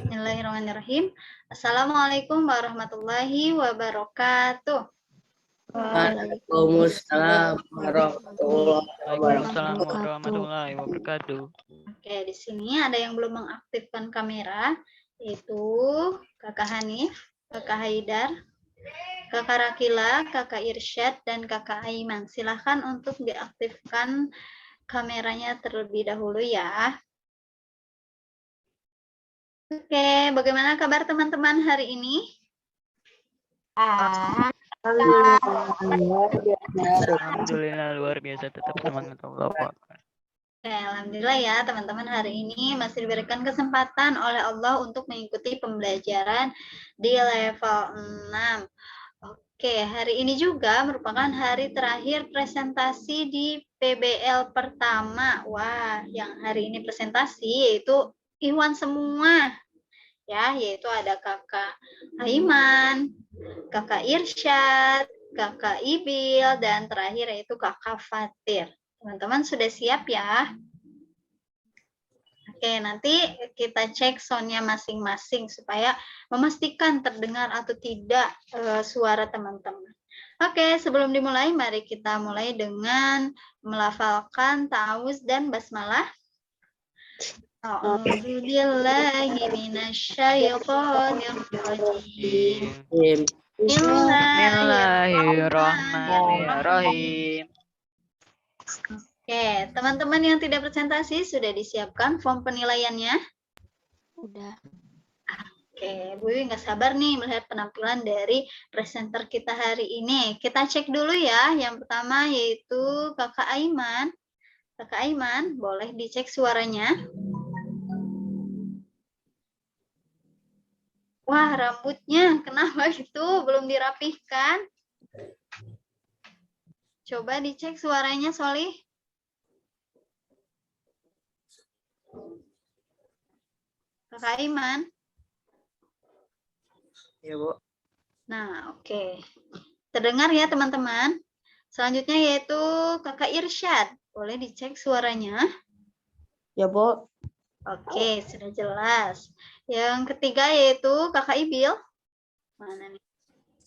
Bismillahirrahmanirrahim. Assalamualaikum warahmatullahi wabarakatuh. Waalaikumsalam warahmatullahi wabarakatuh. Oke, di sini ada yang belum mengaktifkan kamera, yaitu Kakak Hanif, Kakak Haidar, Kakak Rakila, Kakak Irsyad, dan Kakak Aiman. Silahkan untuk diaktifkan kameranya terlebih dahulu ya. Oke, bagaimana kabar teman-teman hari ini? Alhamdulillah luar biasa, tetap semangat Allah. Oke, alhamdulillah ya teman-teman, hari ini masih diberikan kesempatan oleh Allah untuk mengikuti pembelajaran di level 6. Oke, hari ini juga merupakan hari terakhir presentasi di PBL pertama. Wah, yang hari ini presentasi yaitu Iwan semua. Ya, yaitu ada Kakak Aiman, Kakak Irsyad, Kakak Ibil, dan terakhir yaitu Kakak Fatir. Teman-teman sudah siap ya? Oke, nanti kita cek soundnya masing-masing supaya memastikan terdengar atau tidak suara teman-teman. Oke, sebelum dimulai, mari kita mulai dengan melafalkan ta'awuz dan basmalah. A'udzubillahi minasyaitonirrajim. Bismillahirrahmanirrahim. Oke, teman-teman yang tidak presentasi sudah disiapkan form penilaiannya? Udah. Oke, Bu Wiwi nggak sabar nih melihat penampilan dari presenter kita hari ini. Kita cek dulu ya. Yang pertama yaitu Kakak Aiman. Kakak Aiman, boleh dicek suaranya? Wah, rambutnya kenapa itu? Belum dirapihkan? Coba dicek suaranya, Solih. Kakak Aiman. Ya, Bu. Nah, oke. Terdengar ya, teman-teman? Selanjutnya yaitu Kakak Irsyad. Boleh dicek suaranya? Ya, Bu. Oke, sudah jelas. Yang ketiga yaitu Kakak Ibil. Mana nih?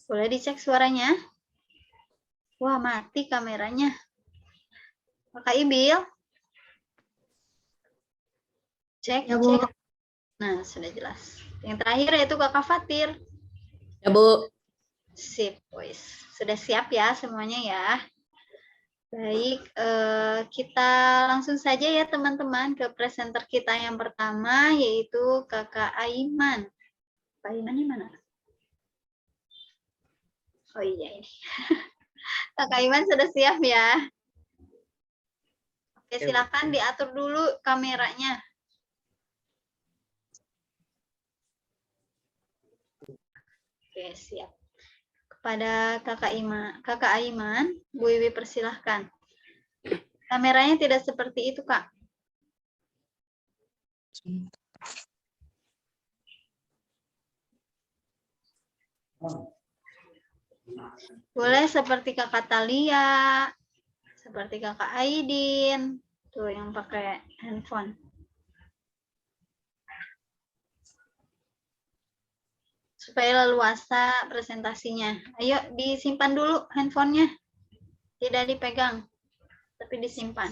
Boleh dicek suaranya? Wah, mati kameranya. Kakak Ibil. Cek, Ya, Bu. cek. Nah, sudah jelas. Yang terakhir yaitu Kakak Fatir. Ya, Bu. Sip, boys. Sudah siap ya semuanya ya? Baik, kita langsung saja ya teman-teman ke presenter kita yang pertama yaitu Kakak Aiman. Pak Aiman ini mana? Oh iya ini. Kakak Aiman sudah siap ya? Oke, silakan diatur dulu kameranya. Oke, siap. Kepada Kakak Aiman, Bu Wiwi persilahkan. Kameranya tidak seperti itu, Kak. Boleh seperti Kakak Talia, seperti Kakak Aidin, tuh yang pakai handphone. Supaya leluasa presentasinya. Ayo disimpan dulu handphonenya. Tidak dipegang, tapi disimpan.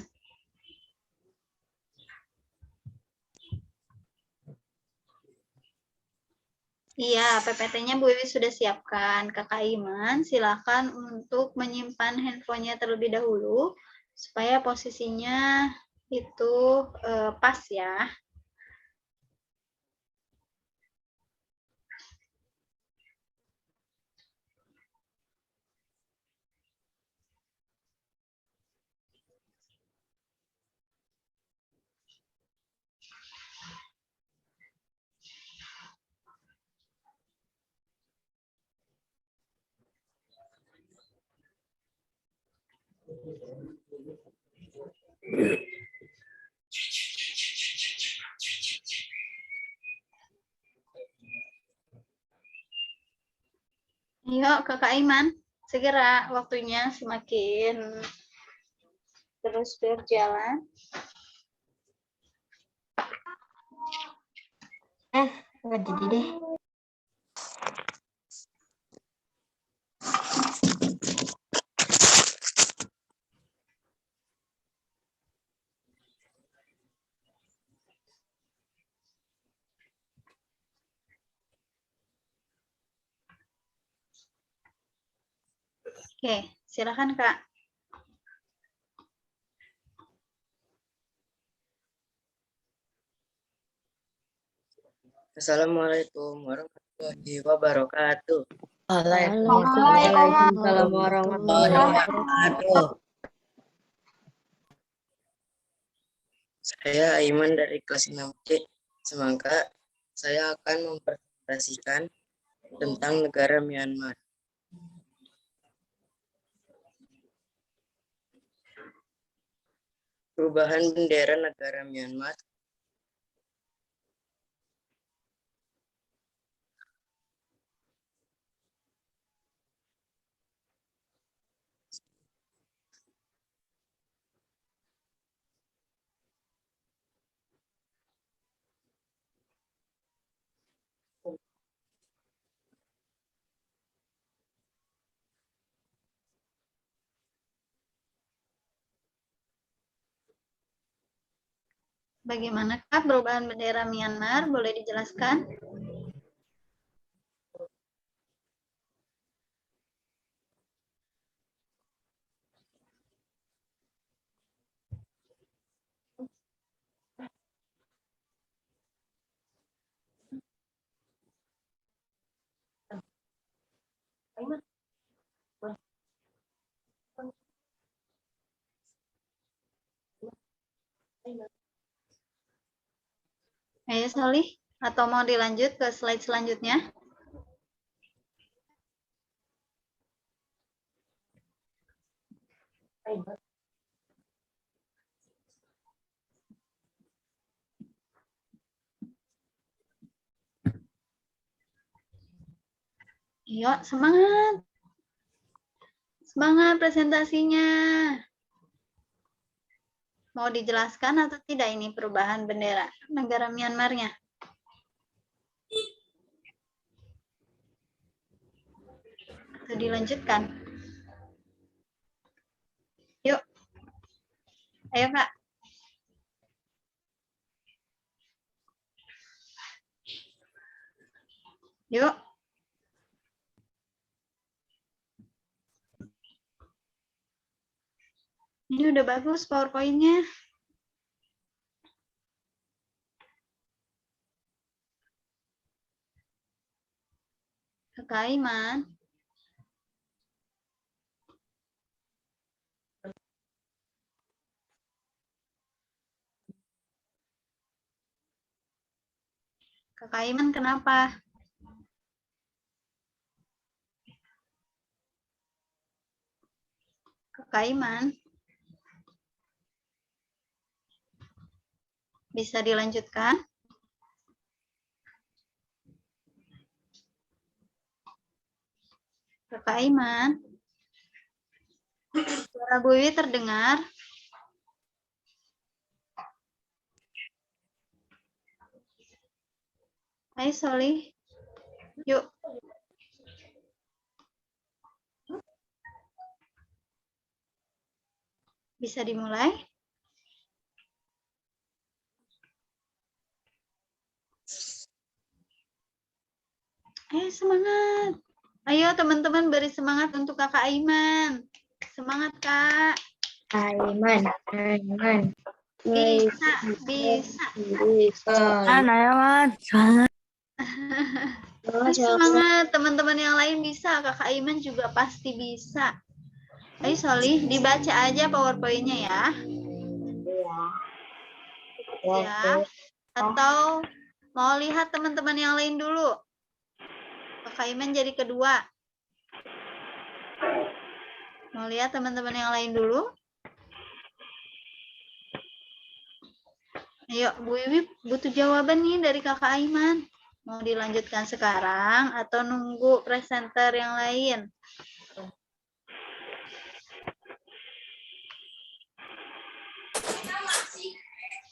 Iya, PPT-nya Bu Wiwi sudah siapkan. Kakak Iman, silakan untuk menyimpan handphonenya terlebih dahulu, supaya posisinya itu pas ya. Yuk, Kakak Iman, segera waktunya semakin terus berjalan. Nggak jadi deh. Oke, silakan Kak. Assalamualaikum warahmatullahi wabarakatuh. Waalaikumsalam warahmatullahi wabarakatuh. Saya Aiman dari kelas 6C. Semangka saya akan mempresentasikan tentang negara Myanmar. Perubahan bendera negara Myanmar. Bagaimanakah perubahan bendera Myanmar? Boleh dijelaskan? Ayo Solih, atau mau dilanjut ke slide selanjutnya? Yuk, semangat. Semangat presentasinya. Mau dijelaskan atau tidak ini perubahan bendera negara Myanmarnya? Atau dilanjutkan? Yuk. Ayo Kak. Yuk. Ini udah bagus PowerPoint-nya. Kakak Aiman. Kakak Aiman kenapa? Kakak Aiman. Bisa dilanjutkan? Kakak Aiman. Suara Bu Wiwi terdengar? Hai Solih. Yuk. Bisa dimulai? Ayo semangat. Ayo teman-teman beri semangat untuk Kakak Aiman. Semangat Kak. Aiman. Bisa. Aiman. Semangat teman-teman yang lain bisa. Kakak Aiman juga pasti bisa. Ayo Solih, dibaca aja PowerPoint-nya ya. Ya. Atau mau lihat teman-teman yang lain dulu. Kakak Iman jadi kedua. Mau lihat teman-teman yang lain dulu? Ayo, Bu Wiwi butuh jawaban nih dari Kakak Aiman. Mau dilanjutkan sekarang atau nunggu presenter yang lain?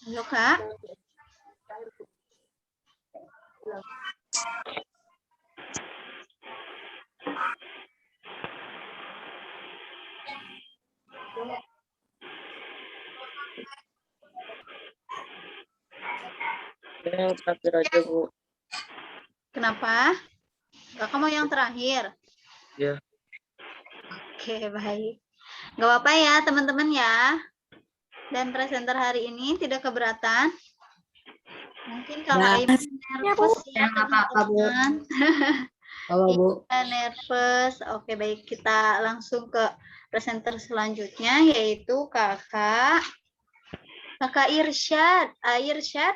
Ayo Kak. Yang terakhir aja, Bu. Kenapa? Kakak mau yang terakhir? Ya. Oke, baik. Gak apa-apa ya, teman-teman ya. Dan presenter hari ini tidak keberatan. Mungkin kalau Nggak. Aiman nervous ya, Nggak apa-apa, Bu. teman-teman. Kalau Bu. Iya, nervous. Oke, baik. Kita langsung ke presenter selanjutnya, yaitu Kakak Irsyad. Irsyad.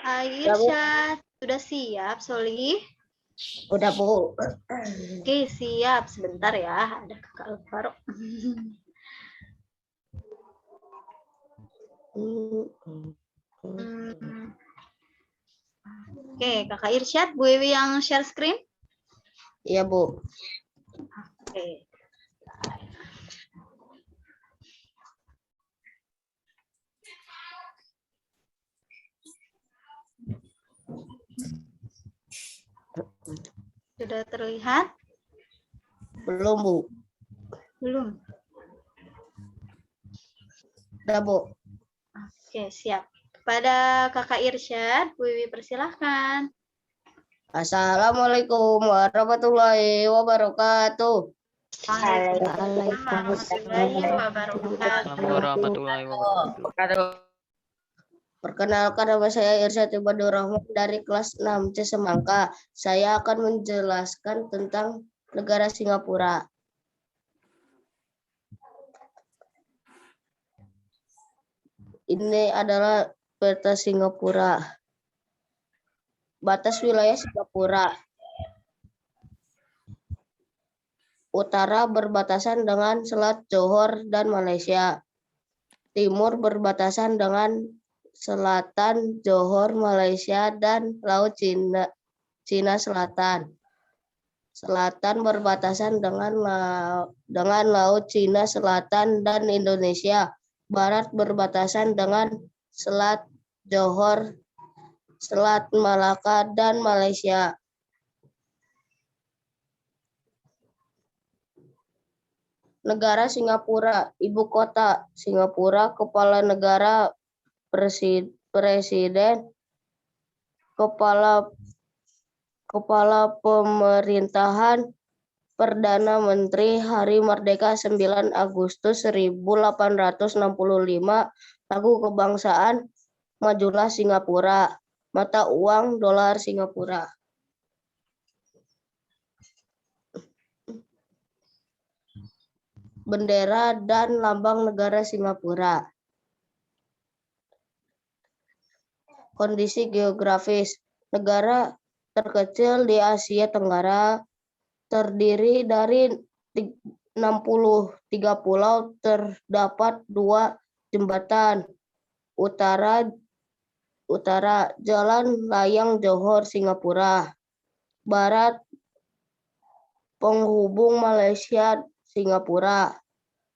Irsyad. Sudah siap, Soli? Udah Bu. Oke, siap. Sebentar ya, ada Kakak Alvaro. Oke, Kakak Irsyad, Bu Ewi yang share screen? Iya Bu. Oke. Sudah terlihat? Belum Bu. Belum. Udah Bu. Oke, siap. Kepada Kakak Irsyad, Bu Ewi persilahkan. Assalamualaikum warahmatullahi wabarakatuh. Waalaikumsalam warahmatullahi wabarakatuh. Assalamualaikum warahmatullahi wabarakatuh. Perkenalkan, nama saya Irsyad Ibadur Rahman dari kelas 6C Semangka. Saya akan menjelaskan tentang negara Singapura. Ini adalah peta Singapura. Batas wilayah Singapura. Utara berbatasan dengan Selat Johor dan Malaysia. Timur berbatasan dengan Selatan Johor, Malaysia, dan Laut Cina Selatan. Selatan berbatasan dengan Laut Cina Selatan dan Indonesia. Barat berbatasan dengan Selat Johor, Selat Malaka, dan Malaysia. Negara Singapura, ibu kota Singapura, kepala negara, presiden, kepala pemerintahan, Perdana Menteri, Hari Merdeka 9 Agustus 1865, lagu kebangsaan, majulah Singapura, mata uang dolar Singapura. Bendera dan lambang negara Singapura. Kondisi geografis. Negara terkecil di Asia Tenggara, terdiri dari 63 pulau, terdapat 2 jembatan. Utara Jalan Layang Johor Singapura. Barat penghubung Malaysia Singapura.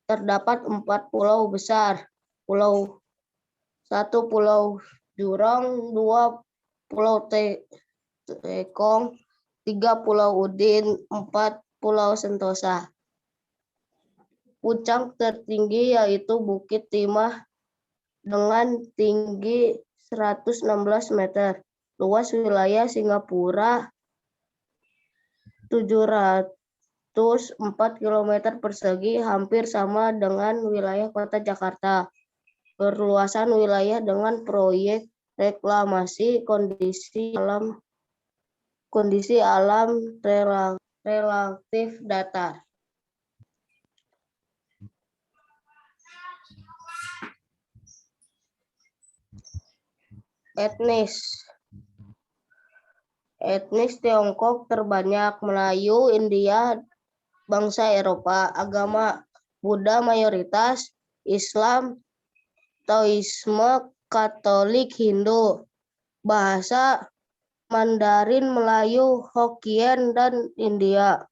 Terdapat 4 pulau besar. 1 Pulau Jurong, 2 Pulau Tekong, 3 Pulau Udin, 4 Pulau Sentosa. Puncak tertinggi yaitu Bukit Timah dengan tinggi 116 meter. Luas wilayah Singapura 704 km persegi, hampir sama dengan wilayah kota Jakarta. Perluasan wilayah dengan proyek reklamasi, kondisi alam relatif datar. Etnis Tiongkok terbanyak, Melayu, India, bangsa Eropa. Agama Buddha mayoritas, Islam, Taoisme, Katolik, Hindu. Bahasa Mandarin, Melayu, Hokkien, dan India.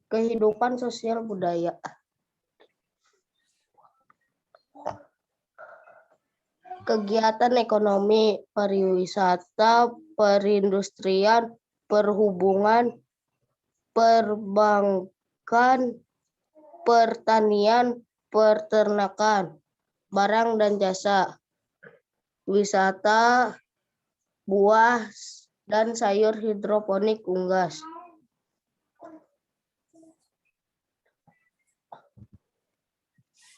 Kehidupan sosial budaya. kegiatan ekonomi, pariwisata, perindustrian, perhubungan, perbankan, pertanian, peternakan, barang dan jasa, wisata, buah, dan sayur hidroponik unggas.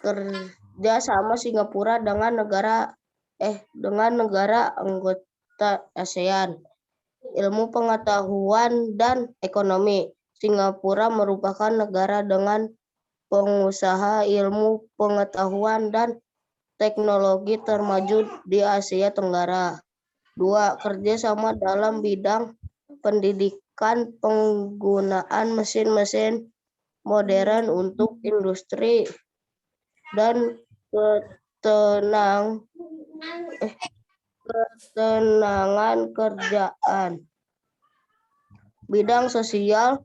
Kerja sama Singapura dengan negara anggota ASEAN. Ilmu pengetahuan dan ekonomi. Singapura merupakan negara dengan pengusaha ilmu pengetahuan dan teknologi termaju di Asia Tenggara. 2. Kerjasama dalam bidang pendidikan, penggunaan mesin-mesin modern untuk industri dan ketenangan kerjaan. Bidang sosial,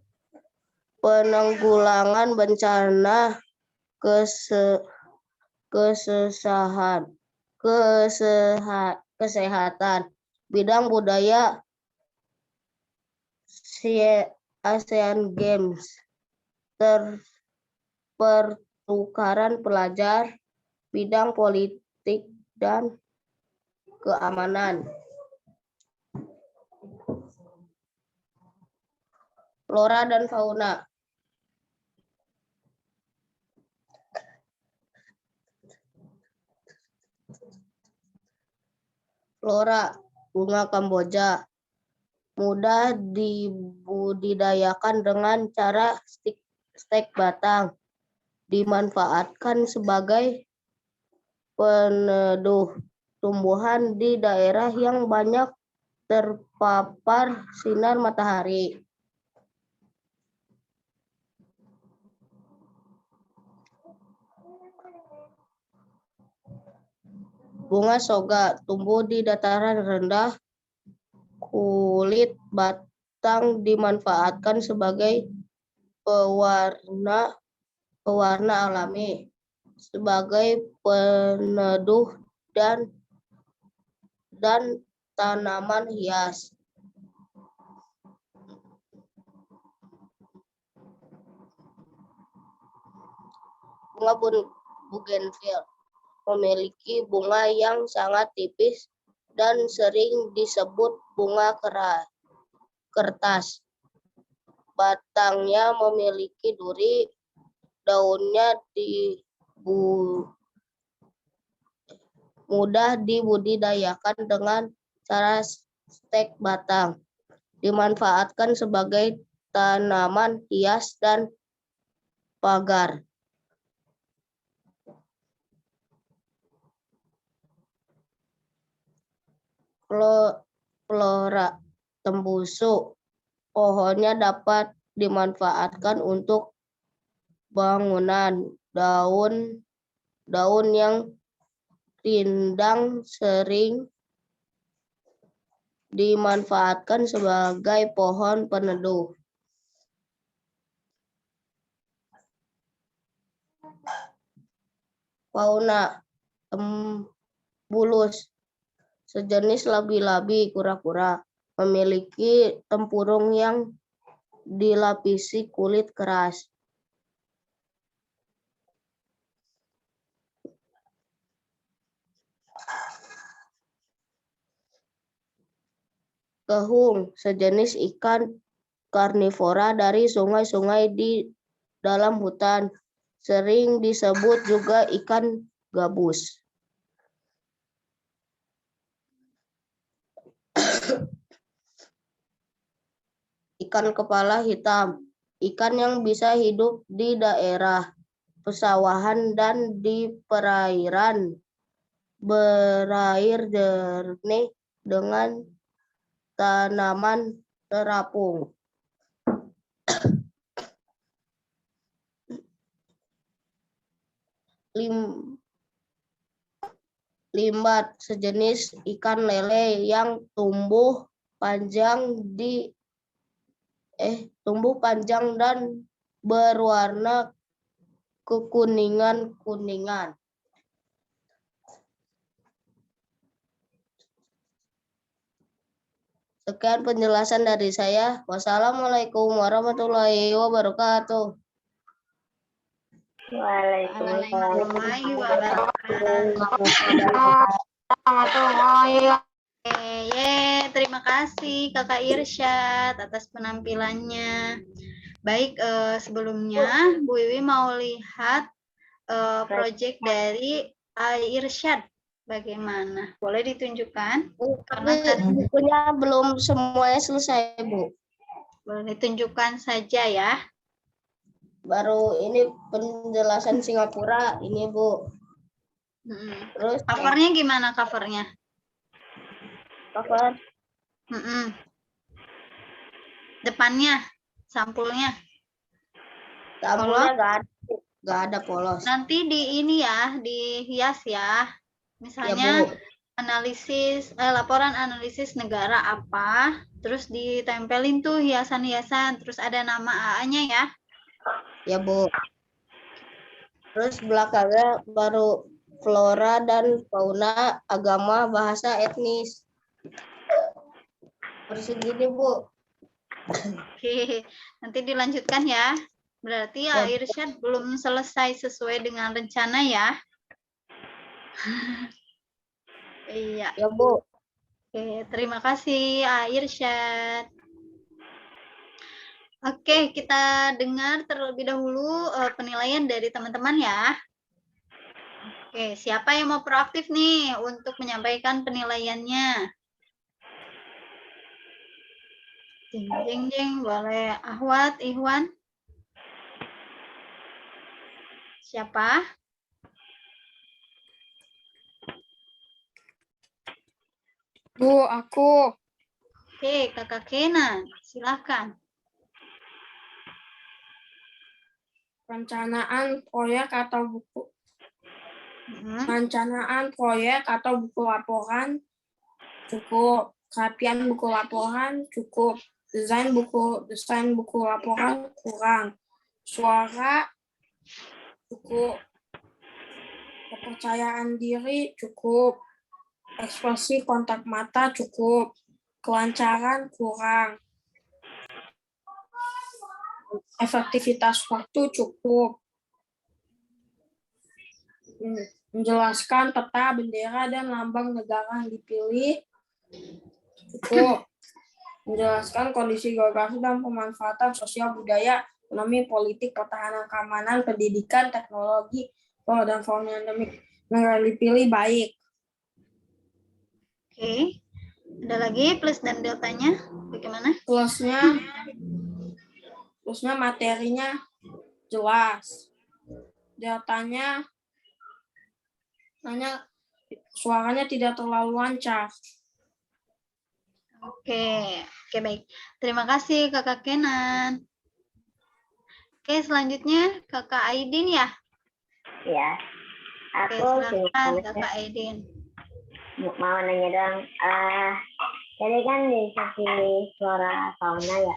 penanggulangan bencana, kesehatan. Bidang budaya, ASEAN Games, pertukaran pelajar, bidang politik dan keamanan. Flora dan fauna. Flora, bunga Kamboja, mudah dibudidayakan dengan cara stek batang, dimanfaatkan sebagai peneduh tumbuhan di daerah yang banyak terpapar sinar matahari. Bunga soga tumbuh di dataran rendah, kulit batang dimanfaatkan sebagai pewarna alami, sebagai peneduh dan tanaman hias. Bunga bougainville memiliki bunga yang sangat tipis dan sering disebut bunga kertas. Batangnya memiliki duri, daunnya mudah dibudidayakan dengan cara stek batang, dimanfaatkan sebagai tanaman hias dan pagar. Flora tembusu, pohonnya dapat dimanfaatkan untuk bangunan. Daun yang rindang sering dimanfaatkan sebagai pohon peneduh. Fauna, bulus, sejenis labi-labi kura-kura, memiliki tempurung yang dilapisi kulit keras. Kehung, sejenis ikan karnivora dari sungai-sungai di dalam hutan, sering disebut juga ikan gabus. Ikan kepala hitam, ikan yang bisa hidup di daerah pesawahan dan di perairan berair jernih dengan tanaman terapung. Limbat, sejenis ikan lele yang tumbuh panjang dan berwarna kekuningan-kuningan. Sekian penjelasan dari saya. Wassalamualaikum warahmatullahi wabarakatuh. Waalaikumsalam wabarakatuh. Terima kasih Kakak Irsyad atas penampilannya. Baik, sebelumnya Bu Wiwi mau lihat proyek dari Irsyad. Bagaimana? Boleh ditunjukkan? Tapi bukunya belum semuanya selesai, Bu. Boleh ditunjukkan saja ya. Baru ini penjelasan Singapura ini, Bu. Terus Covernya gimana covernya? cover Depannya, sampulnya. sampulnya nggak ada polos. Nanti di ini ya, dihias ya. Ya, Misalnya Bu. laporan analisis negara apa, terus ditempelin tuh hiasan-hiasan, terus ada nama AA-nya ya. Ya, Bu. Terus belakangnya baru flora dan fauna, agama, bahasa, etnis. Harus segini, Bu. Oke, nanti dilanjutkan ya. Berarti Ya, Irsyad belum selesai sesuai dengan rencana ya. Iya. Ya, Bu. Oke, terima kasih Irsyad. Oke, kita dengar terlebih dahulu penilaian dari teman-teman ya. Oke, siapa yang mau proaktif nih untuk menyampaikan penilaiannya? Jeng, jeng, jeng, boleh Ahwat, Ihwan? Siapa? Bu, aku. Oke, Kakak Kenan, silakan. Perencanaan proyek atau buku. Hmm. Perencanaan proyek atau buku laporan cukup. Kerapian buku laporan cukup. Desain buku laporan kurang. Suara cukup. Kepercayaan diri cukup. Ekspresi kontak mata cukup. Kelancaran kurang. Efektivitas waktu cukup. Menjelaskan peta, bendera, dan lambang negara yang dipilih cukup. Menjelaskan kondisi geografi dan pemanfaatan sosial budaya, ekonomi, politik, pertahanan, keamanan, pendidikan, teknologi, dan fauna endemik negara yang dipilih baik. Oke, ada lagi plus dan deltanya bagaimana? Plusnya materinya jelas. Deltanya suaranya tidak terlalu lancar. Oke, baik. Terima kasih Kakak Kenan. Oke, selanjutnya Kakak Aidin ya. Ya, Oke, aku silakan Kakak Aidin. mau nanya dong. Jadi kan di sesi flora fauna ya.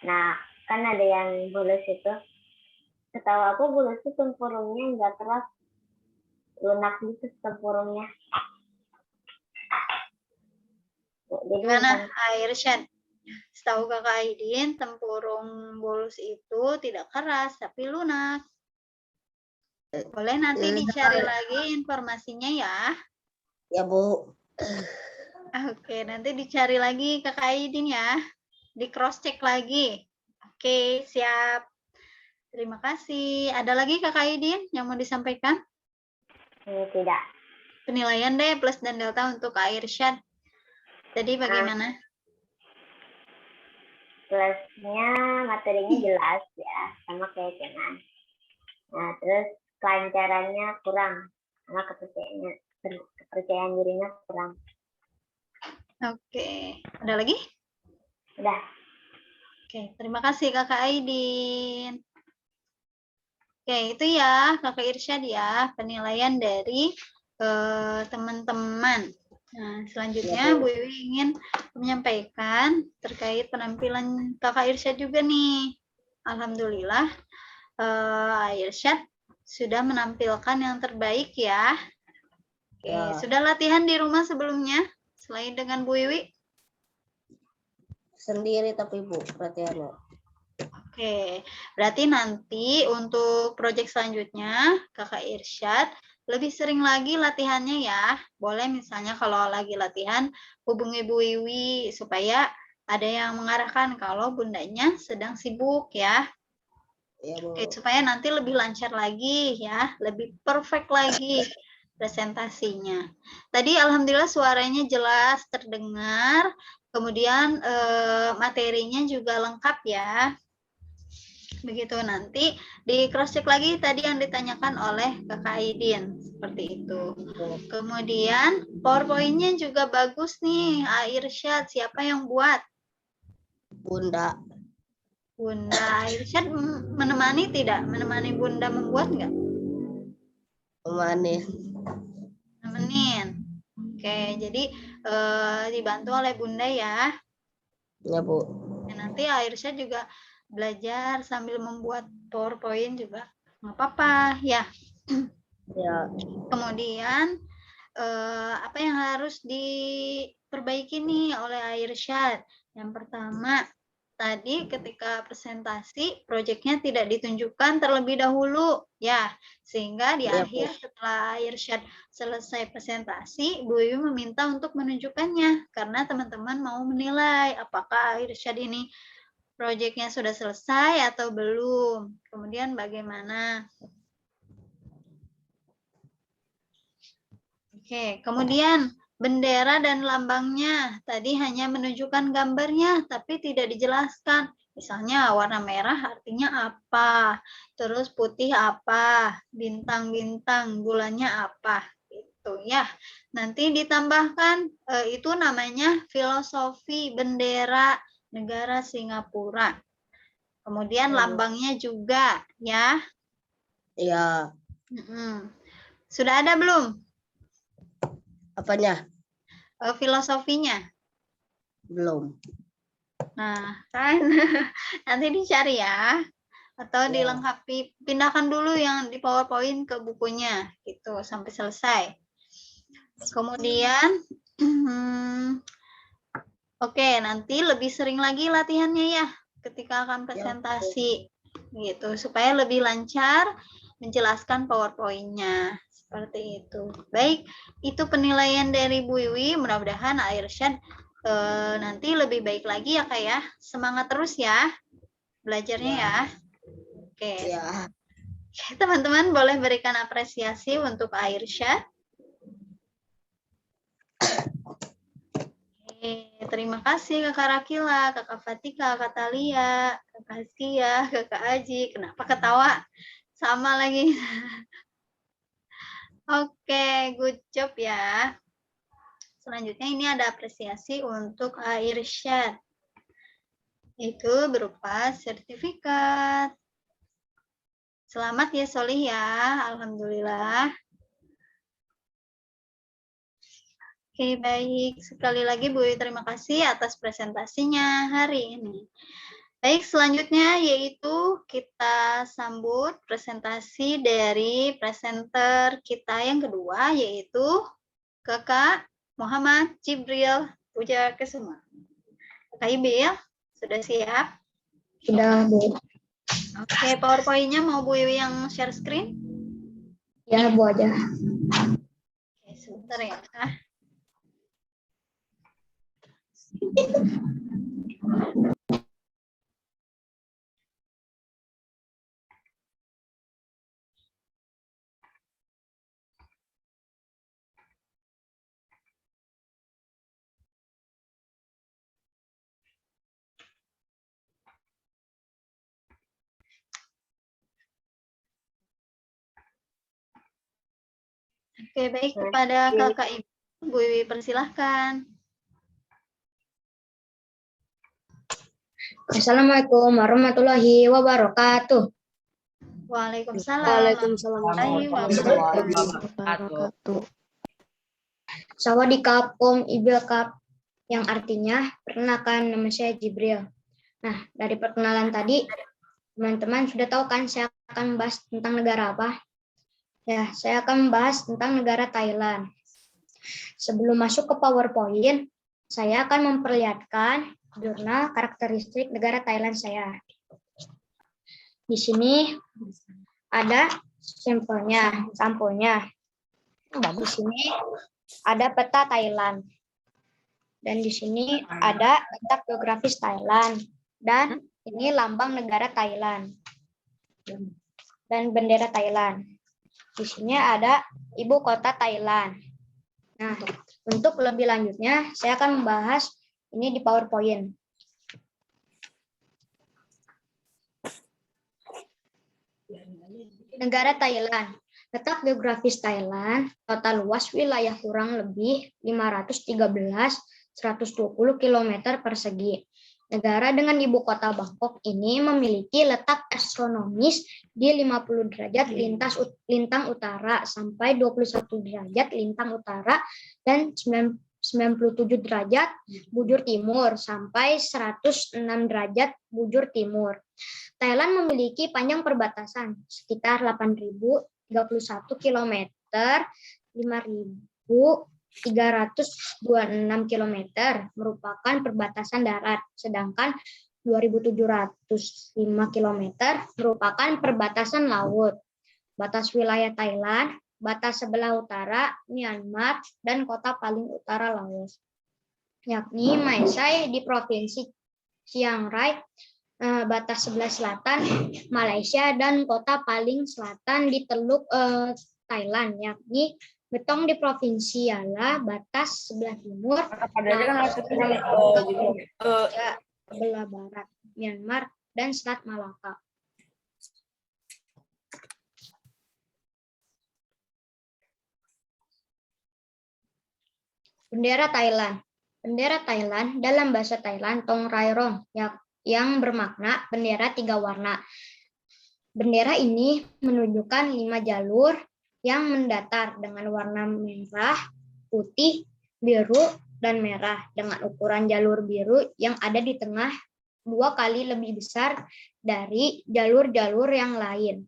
Nah, kan ada yang bulus itu. Setahu aku bulus itu tempurungnya nggak keras, lunak gitu tempurungnya. Jadi Gimana Irsyad? Setahu Kakak Aidin, tempurung bulus itu tidak keras tapi lunak. Boleh nanti dicari lagi informasinya ya. Ya, Bu. Oke, nanti dicari lagi Kakak Aidin ya. Di cross check lagi. Oke, siap. Terima kasih. Ada lagi Kakak Aidin yang mau disampaikan? tidak. Penilaian deh plus dan delta untuk Kak Irsyad. Tadi bagaimana? Plusnya materinya jelas ya, sama kayak Kenan. Nah, terus kelancarannya kurang, sama kepercayaan dirinya kurang. Oke, ada lagi? Udah. Oke, terima kasih Kakak Aidin. Oke, itu ya Kakak Irsyad ya, penilaian dari teman-teman. Nah, selanjutnya Bu Wiwi ingin menyampaikan terkait penampilan Kakak Irsyad juga nih. Alhamdulillah, Irsyad sudah menampilkan yang terbaik ya. Oke, sudah latihan di rumah sebelumnya selain dengan Bu Wiwi? sendiri tapi Bu perhatiannya. Oke, berarti nanti untuk proyek selanjutnya Kakak Irsyad lebih sering lagi latihannya ya. Boleh misalnya kalau lagi latihan hubungi Bu Wiwi supaya ada yang mengarahkan kalau bundanya sedang sibuk ya. Ya Bu. Oke, supaya nanti lebih lancar lagi ya, lebih perfect lagi presentasinya. Tadi alhamdulillah suaranya jelas terdengar, kemudian materinya juga lengkap ya. Begitu, nanti di cross check lagi tadi yang ditanyakan oleh Kakak Aidin, seperti itu. Kemudian PowerPoint-nya juga bagus nih, Irsyad, siapa yang buat? Bunda. Bunda. Irsyad menemani tidak? Menemani Bunda membuat nggak? Menemani. Nemenin. Oke, jadi dibantu oleh Bunda ya. Ya Bu. Dan nanti Irsyad juga belajar sambil membuat PowerPoint juga nggak apa-apa ya. Ya. Kemudian apa yang harus diperbaiki nih oleh Irsyad? Yang pertama, tadi ketika presentasi proyeknya tidak ditunjukkan terlebih dahulu ya, sehingga di Ya, akhir setelah Irsyad selesai presentasi, Bu Wiwi meminta untuk menunjukkannya karena teman-teman mau menilai apakah Irsyad ini proyeknya sudah selesai atau belum. Kemudian bagaimana? Oke, kemudian bendera dan lambangnya. Tadi hanya menunjukkan gambarnya, tapi tidak dijelaskan. Misalnya warna merah artinya apa, terus putih apa, bintang-bintang, bulannya apa. Gitu ya. Nanti ditambahkan, itu namanya filosofi bendera negara Singapura. Kemudian lambangnya juga ya. Ya. Sudah ada belum? Apanya? Filosofinya. Belum. Nah, kan nanti dicari ya. Atau dilengkapi, pindahkan dulu yang di PowerPoint ke bukunya gitu sampai selesai. Kemudian oke, nanti lebih sering lagi latihannya ya ketika akan presentasi gitu supaya lebih lancar menjelaskan PowerPoint-nya. Seperti itu. Baik, itu penilaian dari Bu Wiwi. Mudah-mudahan Irsyad nanti lebih baik lagi ya Kak ya. Semangat terus ya belajarnya ya. Oke. Ya. Teman-teman boleh berikan apresiasi untuk Irsyad. Terima kasih Kakak Rakila, Kakak Fatika, Kakak Talia, Kakak Haskia, Kakak Aji. Kenapa ketawa? Sama lagi. Oke, good job ya. Selanjutnya ini ada apresiasi untuk Irsyad. Itu berupa sertifikat. Selamat ya Solih ya, alhamdulillah. Oke, baik. Sekali lagi Bu Wiwi terima kasih atas presentasinya hari ini. Baik, selanjutnya yaitu kita sambut presentasi dari presenter kita yang kedua, yaitu Kakak Muhammad Jibril Pujakesuma. Kakak Ibil, sudah siap? Sudah, Bu. Oke, PowerPoint-nya mau Bu Wiwi yang share screen? Ya, Bu aja. Oke, sebentar ya. Oke, baik. Kepada Kakak Ibu, Bu Wiwi persilahkan. Assalamualaikum warahmatullahi wabarakatuh. Waalaikumsalam. Waalaikumsalam. Wabarakatuh. Sawadikap, Om Ibil Kap, yang artinya perkenalkan nama saya Jibril. Nah, dari perkenalan tadi, teman-teman sudah tahu kan saya akan membahas tentang negara apa? Ya, saya akan membahas tentang negara Thailand. Sebelum masuk ke PowerPoint, saya akan memperlihatkan jurnal karakteristik negara Thailand saya. Di sini ada sampelnya. Di sini ada peta Thailand. Dan di sini ada letak geografis Thailand. Dan ini lambang negara Thailand. Dan bendera Thailand. Di sini ada ibu kota Thailand. Nah, untuk lebih lanjutnya, saya akan membahas ini di PowerPoint. Negara Thailand. Letak geografis Thailand, total luas wilayah kurang lebih 513.120 km persegi. Negara dengan ibu kota Bangkok ini memiliki letak astronomis di 50 derajat lintang utara sampai 21 derajat lintang utara dan 97 derajat bujur timur sampai 106 derajat bujur timur. Thailand memiliki panjang perbatasan sekitar 8.031 km, 5.326 km merupakan perbatasan darat, sedangkan 2.705 km merupakan perbatasan laut. Batas wilayah Thailand, batas sebelah utara Myanmar, dan kota paling utara Laos, yakni Mae Sai di Provinsi Chiang Rai, batas sebelah selatan Malaysia, dan kota paling selatan di Teluk Thailand, yakni Betong di Provinsi Yala, batas sebelah timur sebelah barat Myanmar, dan Selat Malaka. Bendera Thailand. Bendera Thailand dalam bahasa Thailand Tong Rai Rong yang bermakna bendera 3 warna. Bendera ini menunjukkan 5 jalur yang mendatar dengan warna merah, putih, biru, dan merah dengan ukuran jalur biru yang ada di tengah 2 kali lebih besar dari jalur-jalur yang lain.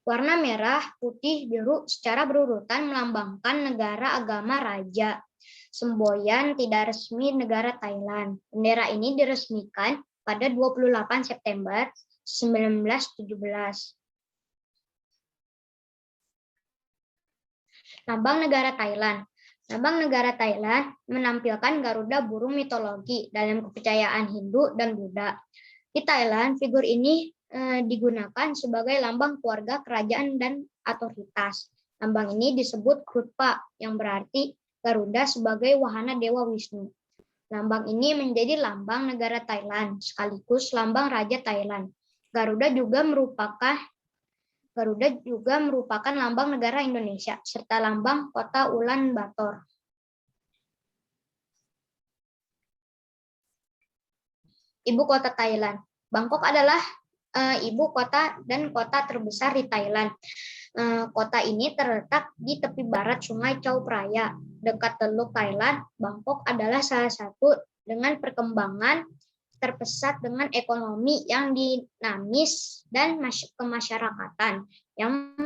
Warna merah, putih, biru secara berurutan melambangkan negara agama raja. Semboyan tidak resmi negara Thailand. Bendera ini diresmikan pada 28 September 1917. Lambang negara Thailand. Lambang negara Thailand menampilkan Garuda burung mitologi dalam kepercayaan Hindu dan Buddha. Di Thailand, figur ini digunakan sebagai lambang keluarga, kerajaan, dan otoritas. Lambang ini disebut Krutpa, yang berarti Garuda sebagai wahana Dewa Wisnu. Lambang ini menjadi lambang negara Thailand, sekaligus lambang Raja Thailand. Garuda juga merupakan lambang negara Indonesia, serta lambang kota Ulaanbaatar. Ibu kota Thailand. Bangkok adalah ibu kota dan kota terbesar di Thailand. Kota ini terletak di tepi barat Sungai Chao Phraya, dekat Teluk Thailand. Bangkok adalah salah satu dengan perkembangan terpesat dengan ekonomi yang dinamis dan kemasyarakatan yang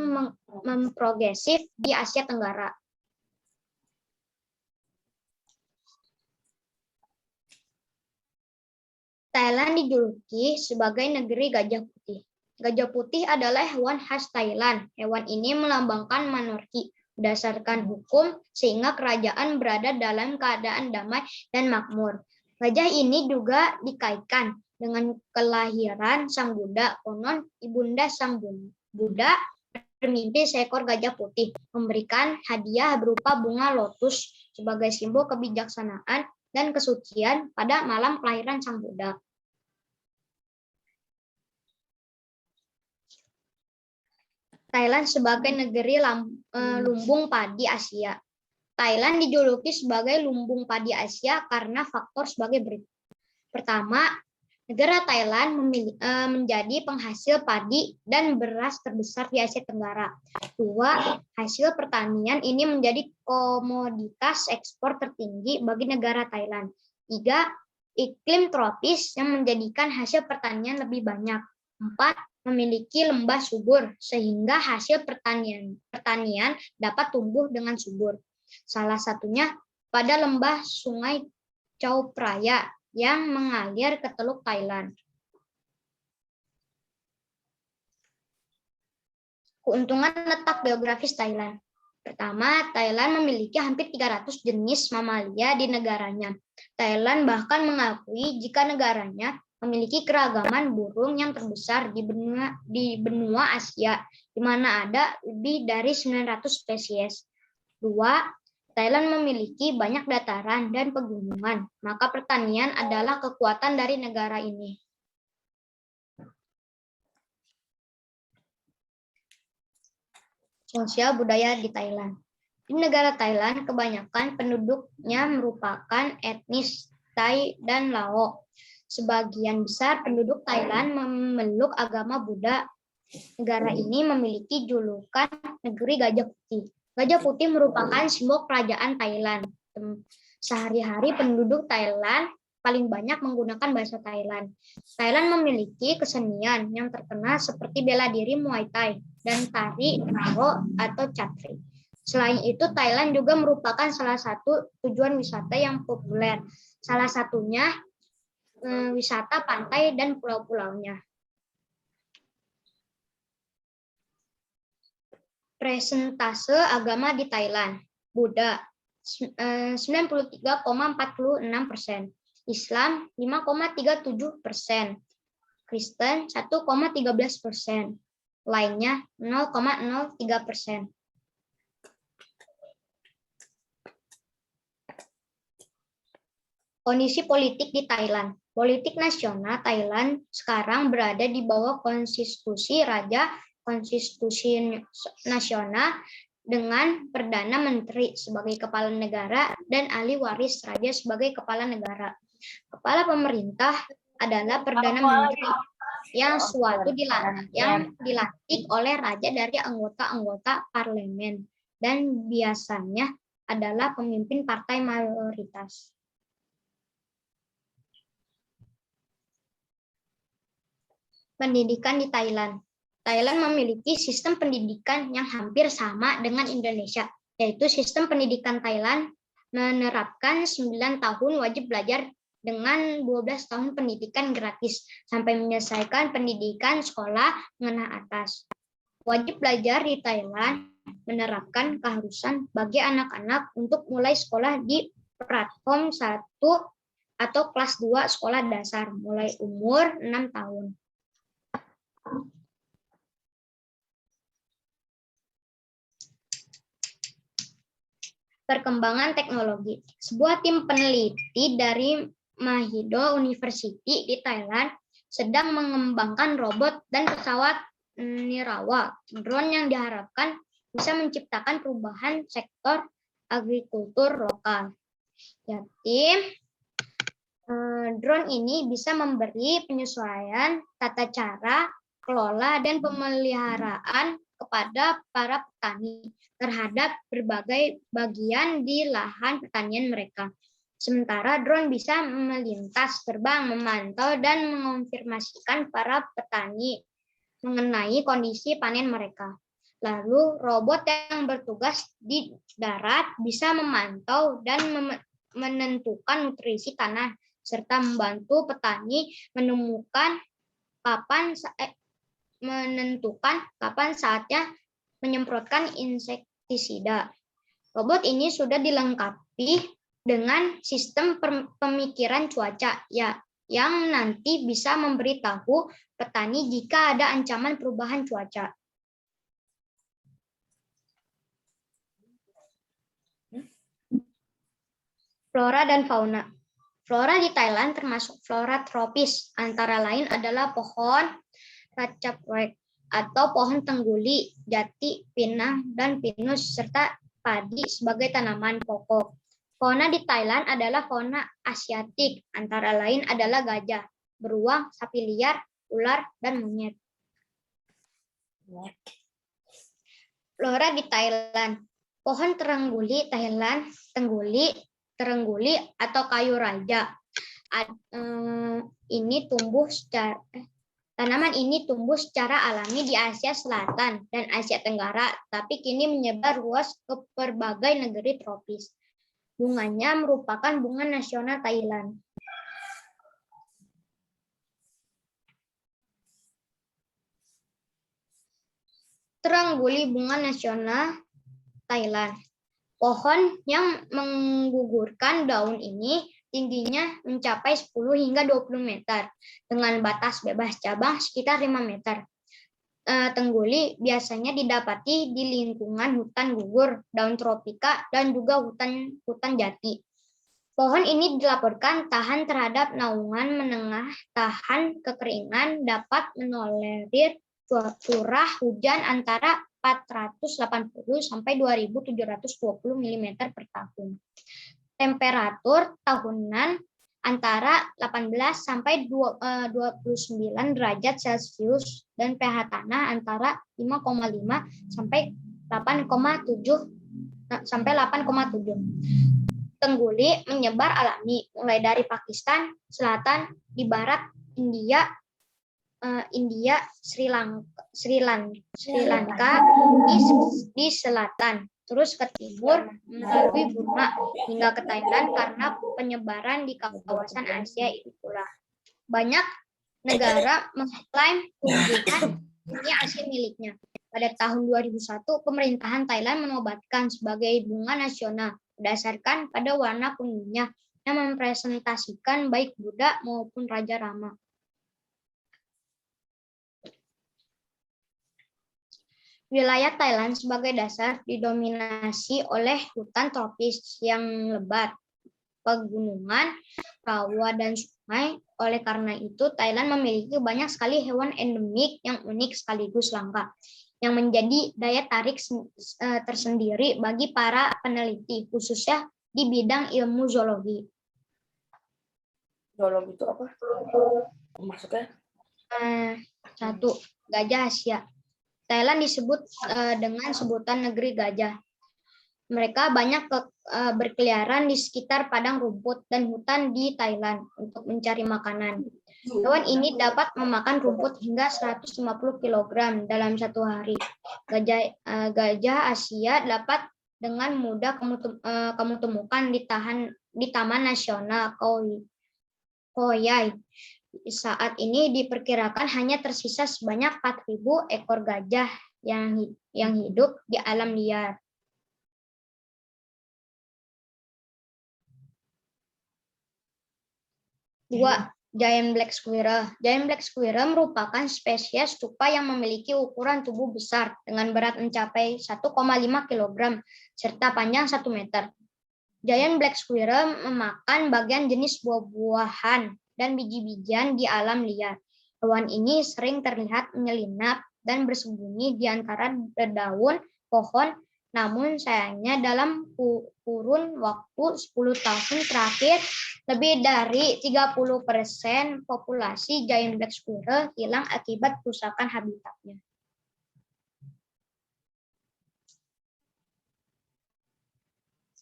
progresif di Asia Tenggara. Thailand dijuluki sebagai negeri gajah putih. Gajah putih adalah hewan khas Thailand. Hewan ini melambangkan monarki berdasarkan hukum, sehingga kerajaan berada dalam keadaan damai dan makmur. Gajah ini juga dikaitkan dengan kelahiran Sang Buddha. Konon ibunda Sang Buddha bermimpi seekor gajah putih, memberikan hadiah berupa bunga lotus sebagai simbol kebijaksanaan dan kesucian pada malam kelahiran Sang Buddha. Thailand sebagai negeri lumbung padi Asia. Thailand dijuluki sebagai lumbung padi Asia karena faktor sebagai berikut. Pertama, negara Thailand menjadi penghasil padi dan beras terbesar di Asia Tenggara. Dua, hasil pertanian ini menjadi komoditas ekspor tertinggi bagi negara Thailand. Tiga, iklim tropis yang menjadikan hasil pertanian lebih banyak. Empat, memiliki lembah subur sehingga hasil pertanian dapat tumbuh dengan subur. Salah satunya pada lembah Sungai Chao Phraya yang mengalir ke Teluk Thailand. Keuntungan letak geografis Thailand. Pertama, Thailand memiliki hampir 300 jenis mamalia di negaranya. Thailand bahkan mengakui jika negaranya memiliki keragaman burung yang terbesar di benua Asia, di mana ada lebih dari 900 spesies. Dua, Thailand memiliki banyak dataran dan pegunungan, maka pertanian adalah kekuatan dari negara ini. Sosial budaya di Thailand. Di negara Thailand, kebanyakan penduduknya merupakan etnis Thai dan Lao. Sebagian besar penduduk Thailand memeluk agama Buddha. Negara ini memiliki julukan negeri Gajah Putih. Gajah Putih merupakan simbol kerajaan Thailand. Sehari-hari penduduk Thailand paling banyak menggunakan bahasa Thailand. Thailand memiliki kesenian yang terkenal seperti bela diri Muay Thai dan tari Naro atau Chatri. Selain itu, Thailand juga merupakan salah satu tujuan wisata yang populer. Salah satunya wisata pantai dan pulau-pulaunya. Persentase agama di Thailand. Buddha 93,46%. Islam 5,37%, Kristen 1,13%, lainnya 0,03%. Kondisi politik di Thailand. Politik nasional Thailand sekarang berada di bawah konstitusi Raja Konstitusi Nasional dengan Perdana Menteri sebagai kepala negara dan ahli waris raja sebagai kepala negara. Kepala pemerintah adalah Perdana Menteri yang dilantik oleh raja dari anggota-anggota parlemen dan biasanya adalah pemimpin partai mayoritas. Pendidikan di Thailand. Thailand memiliki sistem pendidikan yang hampir sama dengan Indonesia, yaitu sistem pendidikan Thailand menerapkan 9 tahun wajib belajar dengan 12 tahun pendidikan gratis sampai menyelesaikan pendidikan sekolah menengah atas. Wajib belajar di Thailand menerapkan keharusan bagi anak-anak untuk mulai sekolah di platform 1 atau kelas 2 sekolah dasar mulai umur 6 tahun. Perkembangan teknologi. Sebuah tim peneliti dari Mahidol University di Thailand sedang mengembangkan robot dan pesawat nirawa drone yang diharapkan bisa menciptakan perubahan sektor agrikultur lokal. Jadi, drone ini bisa memberi penyesuaian tata cara kelola dan pemeliharaan kepada para petani terhadap berbagai bagian di lahan pertanian mereka. Sementara drone bisa melintas, terbang, memantau, dan mengonfirmasikan para petani mengenai kondisi panen mereka. Lalu robot yang bertugas di darat bisa memantau dan menentukan nutrisi tanah, serta membantu petani menemukan kapan saatnya menyemprotkan insektisida. Robot ini sudah dilengkapi dengan sistem pemikiran cuaca yang nanti bisa memberitahu petani jika ada ancaman perubahan cuaca. Flora dan fauna. Flora di Thailand termasuk flora tropis, antara lain adalah pohon Ratchaprek atau pohon tengguli, jati, pinang, dan pinus, serta padi sebagai tanaman pokok. Fauna di Thailand adalah fauna asiatik, antara lain adalah gajah, beruang, sapi liar, ular, dan monyet. Flora di Thailand. Pohon terengguli Thailand, terengguli atau kayu raja. Tanaman ini tumbuh secara alami di Asia Selatan dan Asia Tenggara, tapi kini menyebar luas ke berbagai negeri tropis. Bunganya merupakan bunga nasional Thailand. Terangguli bunga nasional Thailand. Pohon yang menggugurkan daun ini tingginya mencapai 10 hingga 20 meter dengan batas bebas cabang sekitar 5 meter. Tengguli biasanya didapati di lingkungan hutan gugur, daun tropika, dan juga hutan jati. Pohon ini dilaporkan tahan terhadap naungan menengah, tahan kekeringan, dapat menolerir curah hujan antara 480 sampai 2.720 mm per tahun. Temperatur tahunan antara 18 sampai 29 derajat Celcius dan pH tanah antara 5,5 sampai 8,7 sampai 8,7. Tengguli menyebar alami mulai dari Pakistan Selatan di barat, India, Sri Lanka di selatan, terus ke timur melalui Burma hingga ke Thailand karena penyebaran di kawasan Asia itu pula. Banyak negara mengklaim tumbuhan ini asli miliknya. Pada tahun 2001, pemerintahan Thailand menobatkan sebagai bunga nasional berdasarkan pada warna kuningnya yang merepresentasikan baik Buddha maupun Raja Rama. Wilayah Thailand sebagai dasar didominasi oleh hutan tropis yang lebat, pegunungan, rawa, dan sungai. Oleh karena itu, Thailand memiliki banyak sekali hewan endemik yang unik sekaligus langka, yang menjadi daya tarik tersendiri bagi para peneliti, khususnya di bidang ilmu zoologi. Zoologi itu apa? Maksudnya? 1. Gajah Asia. Thailand disebut dengan sebutan negeri gajah. Mereka banyak berkeliaran di sekitar padang rumput dan hutan di Thailand untuk mencari makanan. Hewan ini dapat memakan rumput hingga 150 kg dalam satu hari. Gajah Asia dapat dengan mudah kamu temukan di Taman Nasional Khao Yai. Saat ini diperkirakan hanya tersisa sebanyak 4.000 ekor gajah yang hidup di alam liar. Dua, Giant Black Squirrel. Giant Black Squirrel merupakan spesies tupai yang memiliki ukuran tubuh besar dengan berat mencapai 1,5 kg serta panjang 1 meter. Giant Black Squirrel memakan bagian jenis buah-buahan dan biji-bijian di alam liar. Hewan ini sering terlihat menyelinap dan bersembunyi di antara daun pohon, namun sayangnya dalam kurun waktu 10 tahun terakhir, lebih dari 30% populasi Giant Black Squirrel hilang akibat kerusakan habitatnya.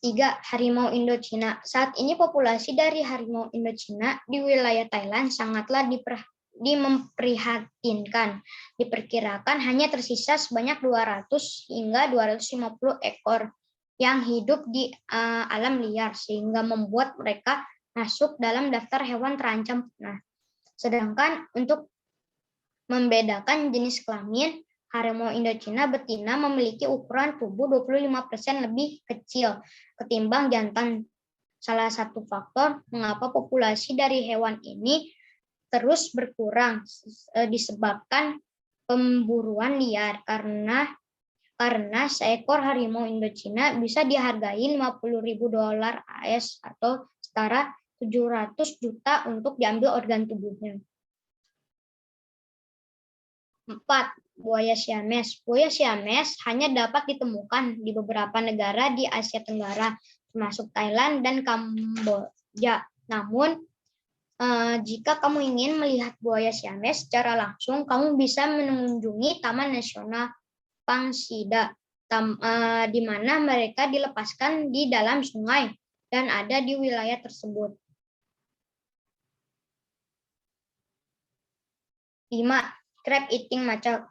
Tiga, harimau Indochina. Saat ini populasi dari harimau Indochina di wilayah Thailand sangatlah memprihatinkan. Diperkirakan hanya tersisa sebanyak 200 hingga 250 ekor yang hidup di alam liar, sehingga membuat mereka masuk dalam daftar hewan terancam punah. Sedangkan untuk membedakan jenis kelamin, harimau Indochina betina memiliki ukuran tubuh 25% lebih kecil ketimbang jantan. Salah satu faktor mengapa populasi dari hewan ini terus berkurang disebabkan pemburuan liar, karena seekor harimau Indochina bisa dihargai $50.000 AS atau setara 700 juta untuk diambil organ tubuhnya. 4. Buaya Siamese. Buaya Siamese hanya dapat ditemukan di beberapa negara di Asia Tenggara, termasuk Thailand dan Kamboja. Namun, jika kamu ingin melihat buaya Siamese secara langsung, kamu bisa mengunjungi Taman Nasional Pangsida, di mana mereka dilepaskan di dalam sungai dan ada di wilayah tersebut. 5. Crab eating macaque.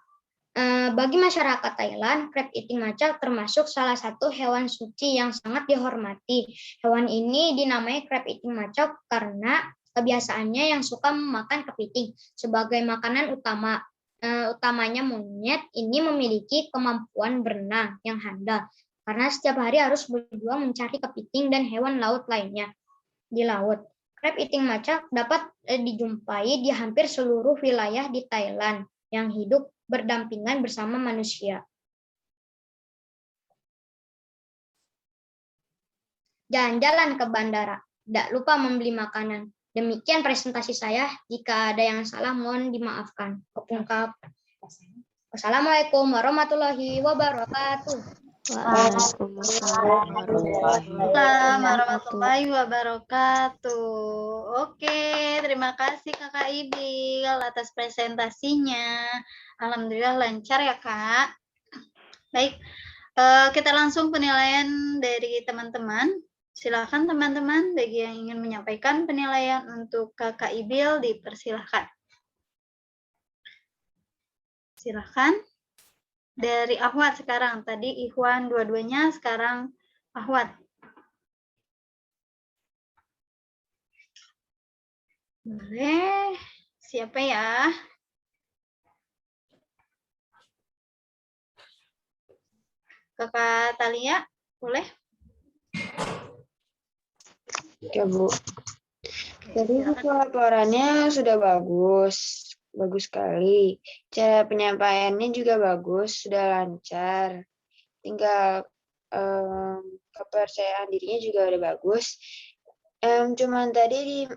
Bagi masyarakat Thailand, crab eating macaque termasuk salah satu hewan suci yang sangat dihormati. Hewan ini dinamai crab eating macaque karena kebiasaannya yang suka memakan kepiting sebagai makanan utama. utamanya monyet ini memiliki kemampuan berenang yang handal karena setiap hari harus berjuang mencari kepiting dan hewan laut lainnya di laut. Crab eating macaque dapat dijumpai di hampir seluruh wilayah di Thailand yang hidup berdampingan bersama manusia. Jalan-jalan ke bandara, tidak lupa membeli makanan. Demikian presentasi saya. Jika ada yang salah, mohon dimaafkan. Kepungkap. Wassalamualaikum warahmatullahi wabarakatuh. Waalaikumsalam warahmatullahi wabarakatuh. Oke, terima kasih Kakak Ibil atas presentasinya. Alhamdulillah lancar ya Kak. Baik, kita langsung penilaian dari teman-teman. Silakan teman-teman, bagi yang ingin menyampaikan penilaian untuk Kakak Ibil dipersilahkan. Silakan. Dari Ahwat sekarang, tadi Ikhwan dua-duanya, sekarang Ahwat. Boleh, siapa ya? Kakak Talia, boleh? Ya, Bu. Jadi laporannya sudah bagus sekali. Cara penyampaiannya juga bagus, sudah lancar. Tinggal kepercayaan dirinya juga udah bagus. Cuman tadi di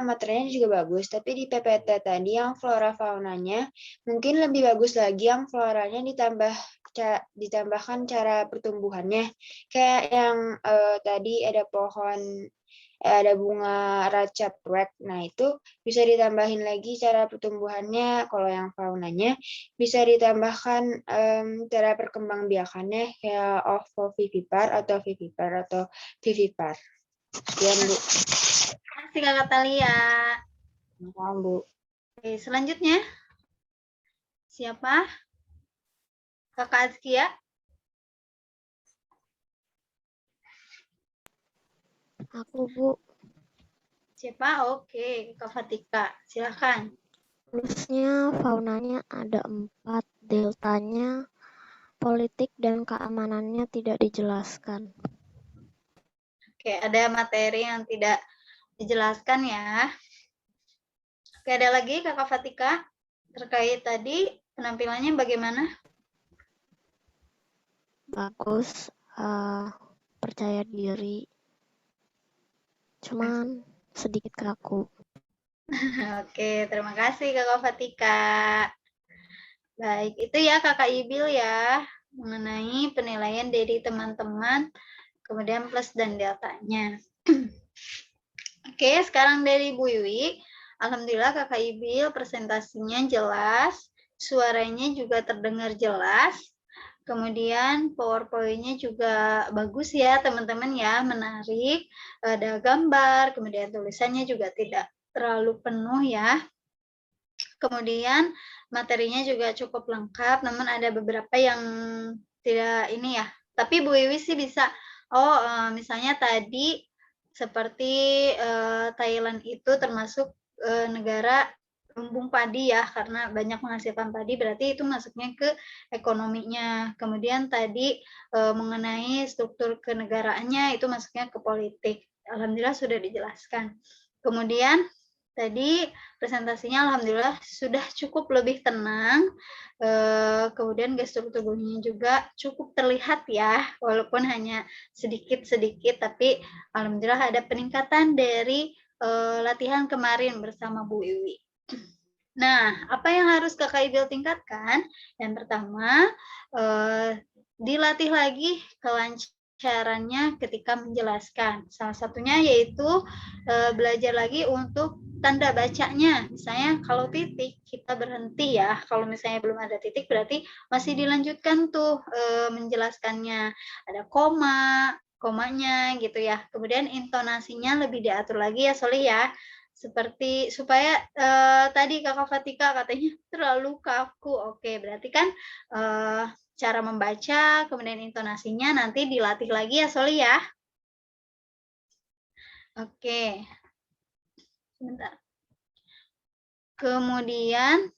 materinya juga bagus, tapi di PPT tadi yang flora faunanya mungkin lebih bagus lagi yang floranya ditambahkan cara pertumbuhannya. Kayak yang tadi ada ada bunga racaprek. Nah, itu bisa ditambahin lagi cara pertumbuhannya. Kalau yang faunanya bisa ditambahkan cara perkembangbiakannya kayak ovovivipar atau vivipar atau vivipar. Sekian, Bu. Terima kasih Kakak Talia. Sama, Bu. Oke, selanjutnya siapa? Kakak Azkia. Aku, Bu. Siapa? Oke, Kak Fatika. Silakan. Plusnya faunanya ada 4, deltanya politik dan keamanannya tidak dijelaskan. Oke, ada materi yang tidak dijelaskan ya. Oke, ada lagi Kakak Fatika terkait tadi penampilannya bagaimana? Bagus, percaya diri, cuman sedikit kaku. Oke, terima kasih Kakak Fatika. Baik, itu ya Kakak Ibil ya, mengenai penilaian dari teman-teman, kemudian plus dan deltanya. Oke, sekarang dari Bu Yui. Alhamdulillah Kakak Ibil presentasinya jelas, suaranya juga terdengar jelas, kemudian PowerPoint-nya juga bagus ya teman-teman ya, menarik, ada gambar, kemudian tulisannya juga tidak terlalu penuh ya. Kemudian materinya juga cukup lengkap, namun ada beberapa yang tidak ini ya. Tapi Bu Wiwi sih bisa, misalnya tadi seperti Thailand itu termasuk negara lumbung padi ya, karena banyak menghasilkan padi, berarti itu masuknya ke ekonominya. Kemudian tadi mengenai struktur kenegaraannya itu masuknya ke politik. Alhamdulillah sudah dijelaskan. Kemudian tadi presentasinya alhamdulillah sudah cukup lebih tenang, kemudian gestur tubuhnya juga cukup terlihat ya, walaupun hanya sedikit-sedikit, tapi alhamdulillah ada peningkatan dari latihan kemarin bersama Bu Iwi. Nah, apa yang harus Kakak Ibil tingkatkan? Yang pertama, dilatih lagi kelancarannya ketika menjelaskan. Salah satunya yaitu belajar lagi untuk tanda bacanya. Misalnya kalau titik, kita berhenti ya. Kalau misalnya belum ada titik, berarti masih dilanjutkan tuh menjelaskannya. Ada komanya gitu ya. Kemudian intonasinya lebih diatur lagi ya, Soli ya. Seperti supaya tadi Kakak Fatika katanya terlalu kaku. Oke, berarti kan cara membaca, kemudian intonasinya nanti dilatih lagi ya, Soli ya. Oke. Sebentar. Kemudian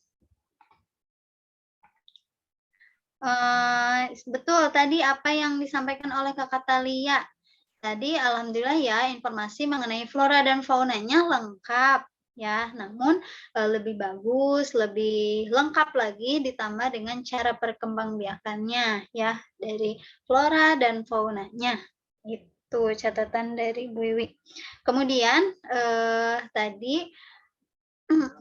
Betul tadi apa yang disampaikan oleh Kakak Talia. Tadi alhamdulillah ya informasi mengenai flora dan faunanya lengkap ya. Namun lebih bagus, lebih lengkap lagi ditambah dengan cara perkembangbiakannya ya dari flora dan faunanya. Itu catatan dari Bu Wiwi. Kemudian tadi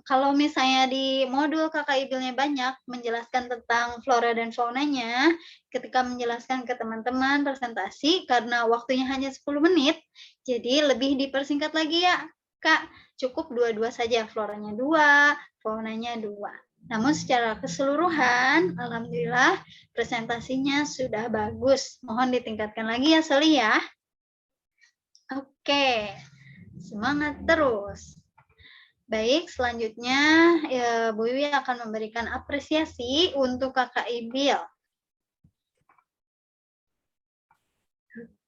kalau misalnya di modul Kakak Ibilnya banyak menjelaskan tentang flora dan faunanya, ketika menjelaskan ke teman-teman presentasi karena waktunya hanya 10 menit, jadi lebih dipersingkat lagi ya, Kak. Cukup 2 saja, floranya 2, faunanya 2. Namun secara keseluruhan, alhamdulillah presentasinya sudah bagus. Mohon ditingkatkan lagi ya, Soli ya. Oke, semangat terus. Baik, selanjutnya Bu Wiwi akan memberikan apresiasi untuk Kakak Ibil.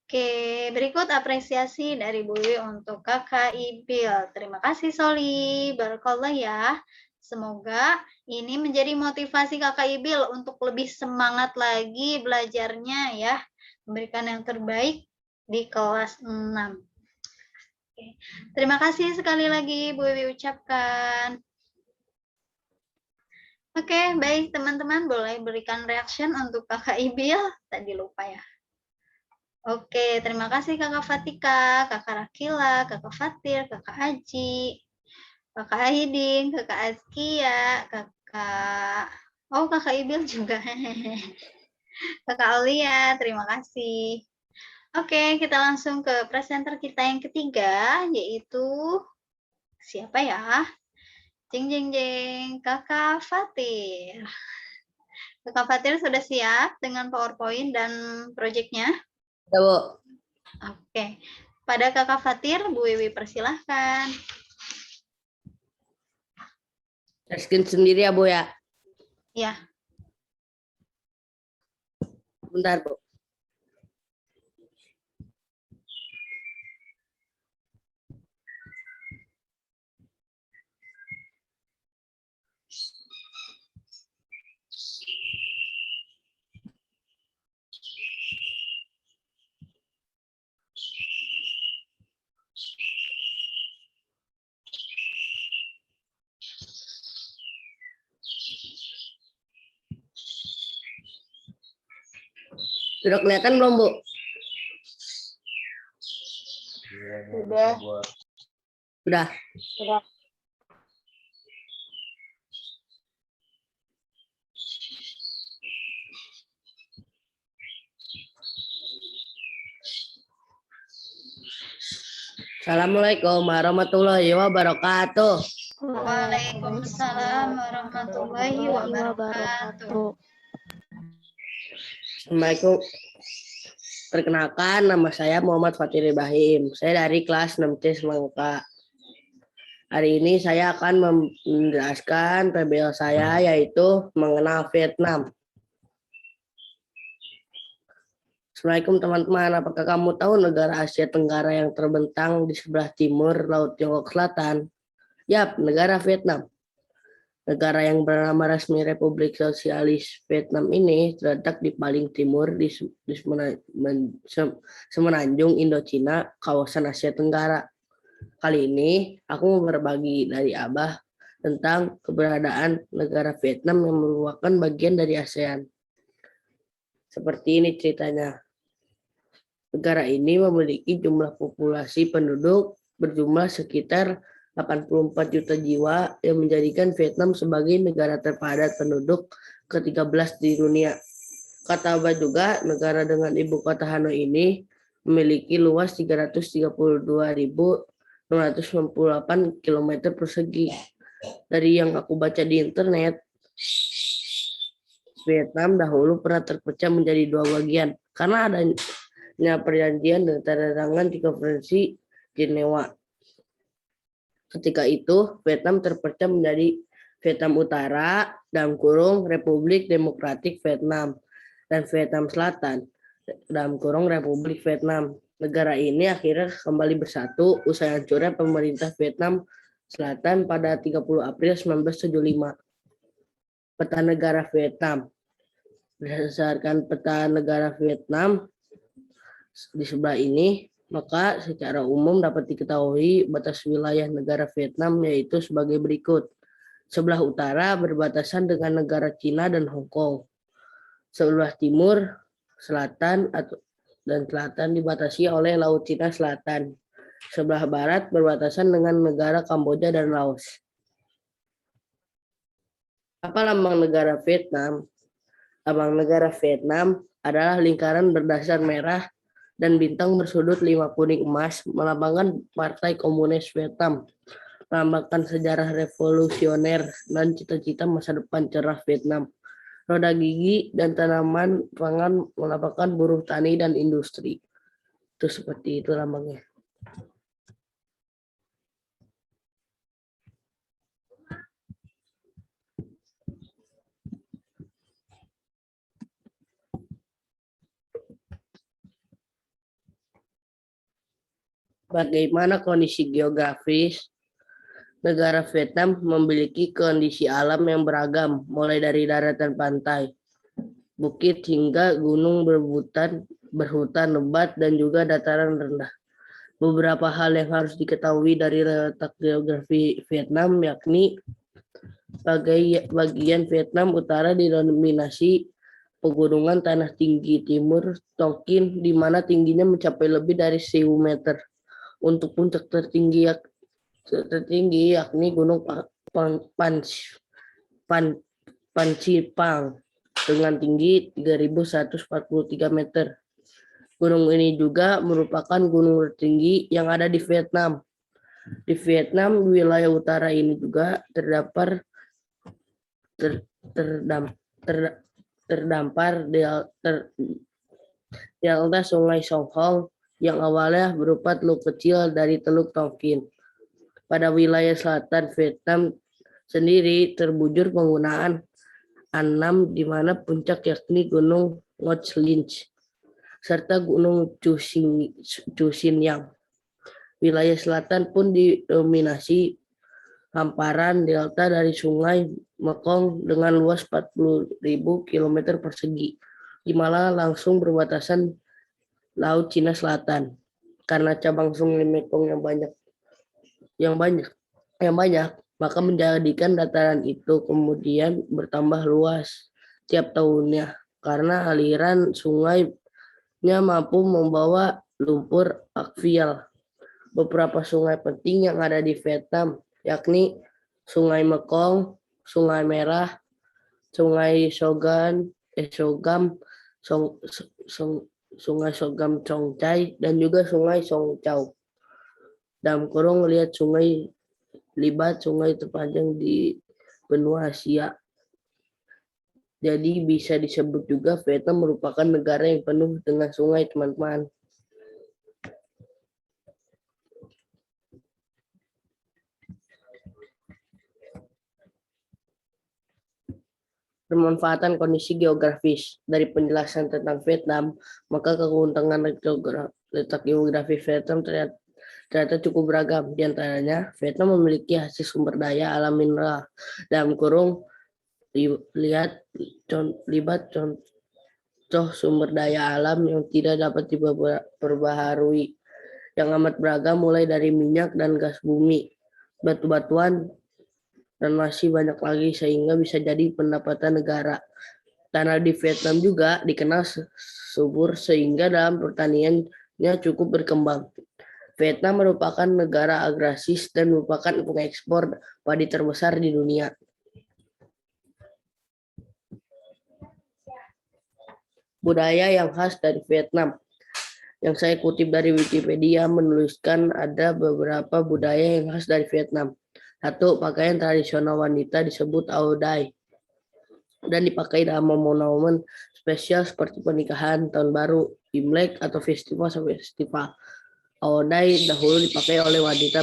Oke, berikut apresiasi dari Bu Wiwi untuk Kakak Ibil. Terima kasih Soli, barakallah ya. Semoga ini menjadi motivasi Kakak Ibil untuk lebih semangat lagi belajarnya ya. Memberikan yang terbaik di kelas 6. Oke. Terima kasih sekali lagi Bu Wiwi ucapkan. Oke, baik teman-teman boleh berikan reaction untuk Kakak Ibil. Tadi lupa ya. Oke, terima kasih Kakak Fatika, Kakak Rakila, Kakak Fatir, Kakak Aji, Kakak Aidin, Kakak Azkia, Kakak Ibil juga. Kakak Aulia, terima kasih. Oke, kita langsung ke presenter kita yang ketiga, yaitu siapa ya? Jeng jeng jeng, Kakak Fatir. Kakak Fatir sudah siap dengan PowerPoint dan proyeknya? Ya, Bu. Oke. Pada Kakak Fatir, Bu Wiwi persilahkan. Screen sendiri ya, Bu ya? Ya. Bentar, Bu. Sudah kelihatan belum, Bu? Sudah. Sudah. Sudah. Assalamualaikum warahmatullahi wabarakatuh. Waalaikumsalam warahmatullahi wabarakatuh. Assalamualaikum. Perkenalkan, nama saya Muhammad Fatir Ibrahim. Saya dari kelas 6C Semangka. Hari ini saya akan menjelaskan PBL saya, yaitu mengenal Vietnam. Assalamualaikum teman-teman, apakah kamu tahu negara Asia Tenggara yang terbentang di sebelah timur Laut Tiongkok Selatan? Yap, negara Vietnam. Negara yang bernama resmi Republik Sosialis Vietnam ini terletak di paling timur di semenanjung Indochina, kawasan Asia Tenggara. Kali ini aku mau berbagi dari Abah tentang keberadaan negara Vietnam yang merupakan bagian dari ASEAN. Seperti ini ceritanya. Negara ini memiliki jumlah populasi penduduk berjumlah sekitar 84 juta jiwa yang menjadikan Vietnam sebagai negara terpadat penduduk ke-13 di dunia. Kata Abah juga, negara dengan ibu kota Hanoi ini memiliki luas 332.698 km persegi. Dari yang aku baca di internet, Vietnam dahulu pernah terpecah menjadi 2 bagian karena adanya perjanjian dan tanda tangan di Konferensi Jenewa. Ketika itu, Vietnam terpecah menjadi Vietnam Utara, dalam kurung Republik Demokratik Vietnam, dan Vietnam Selatan, dalam kurung Republik Vietnam. Negara ini akhirnya kembali bersatu usai hancurnya pemerintah Vietnam Selatan pada 30 April 1975. Peta negara Vietnam. Berdasarkan peta negara Vietnam di sebelah ini, maka secara umum dapat diketahui batas wilayah negara Vietnam yaitu sebagai berikut. Sebelah utara berbatasan dengan negara Cina dan Hong Kong. Sebelah timur, selatan dan selatan dibatasi oleh Laut Cina Selatan. Sebelah barat berbatasan dengan negara Kamboja dan Laos. Apa lambang negara Vietnam? Lambang negara Vietnam adalah lingkaran berdasar merah dan bintang bersudut 5 kuning emas, melambangkan Partai Komunis Vietnam, melambangkan sejarah revolusioner dan cita-cita masa depan cerah Vietnam. Roda gigi dan tanaman pangan melambangkan buruh tani dan industri. Itu seperti itu lambangnya. Bagaimana kondisi geografis? Negara Vietnam memiliki kondisi alam yang beragam, mulai dari daratan pantai, bukit hingga gunung berhutan lebat dan juga dataran rendah. Beberapa hal yang harus diketahui dari letak geografi Vietnam yakni bagian Vietnam Utara didominasi pegunungan tanah tinggi, timur Tonkin di mana tingginya mencapai lebih dari 1000 meter. Untuk puncak tertinggi yakni Gunung Pancipang dengan tinggi 3143 meter. Gunung ini juga merupakan gunung tertinggi yang ada di Vietnam. Di Vietnam, wilayah utara ini juga terdampar delta Sungai Song Hong yang awalnya berupa teluk kecil dari Teluk Tonkin. Pada wilayah selatan Vietnam sendiri terbujur penggunaan Annam di mana puncak yakni Gunung Ngoc Linch serta Gunung Chu Sin Yang. Wilayah selatan pun didominasi hamparan delta dari Sungai Mekong dengan luas 40.000 km persegi, di mana langsung berbatasan Laut Cina Selatan. Karena cabang Sungai Mekong yang banyak, maka menjadikan dataran itu kemudian bertambah luas tiap tahunnya karena aliran sungainya mampu membawa lumpur aluvial. Beberapa sungai penting yang ada di Vietnam yakni Sungai Mekong, Sungai Merah, Sungai Sogam, Sungai Sogam Song Chai, dan juga Sungai Song Chau. Dalam kurung lihat Sungai Libat, sungai terpanjang di benua Asia. Jadi bisa disebut juga Vietnam merupakan negara yang penuh dengan sungai, teman-teman. Pemanfaatan kondisi geografis. Dari penjelasan tentang Vietnam, maka keuntungan letak geografi Vietnam ternyata cukup beragam. Di antaranya, Vietnam memiliki hasil sumber daya alam mineral. Dalam kurung, libat contoh sumber daya alam yang tidak dapat diperbaharui, yang amat beragam mulai dari minyak dan gas bumi, batu-batuan, dan masih banyak lagi sehingga bisa jadi pendapatan negara. Tanah di Vietnam juga dikenal subur sehingga dalam pertaniannya cukup berkembang. Vietnam merupakan negara agraris dan merupakan pengekspor padi terbesar di dunia. Budaya yang khas dari Vietnam. Yang saya kutip dari Wikipedia menuliskan ada beberapa budaya yang khas dari Vietnam. 1. Pakaian tradisional wanita disebut Áo Dai dan dipakai dalam momen-momen spesial seperti pernikahan, tahun baru, Imlek, atau festival. Áo Dai dahulu dipakai oleh wanita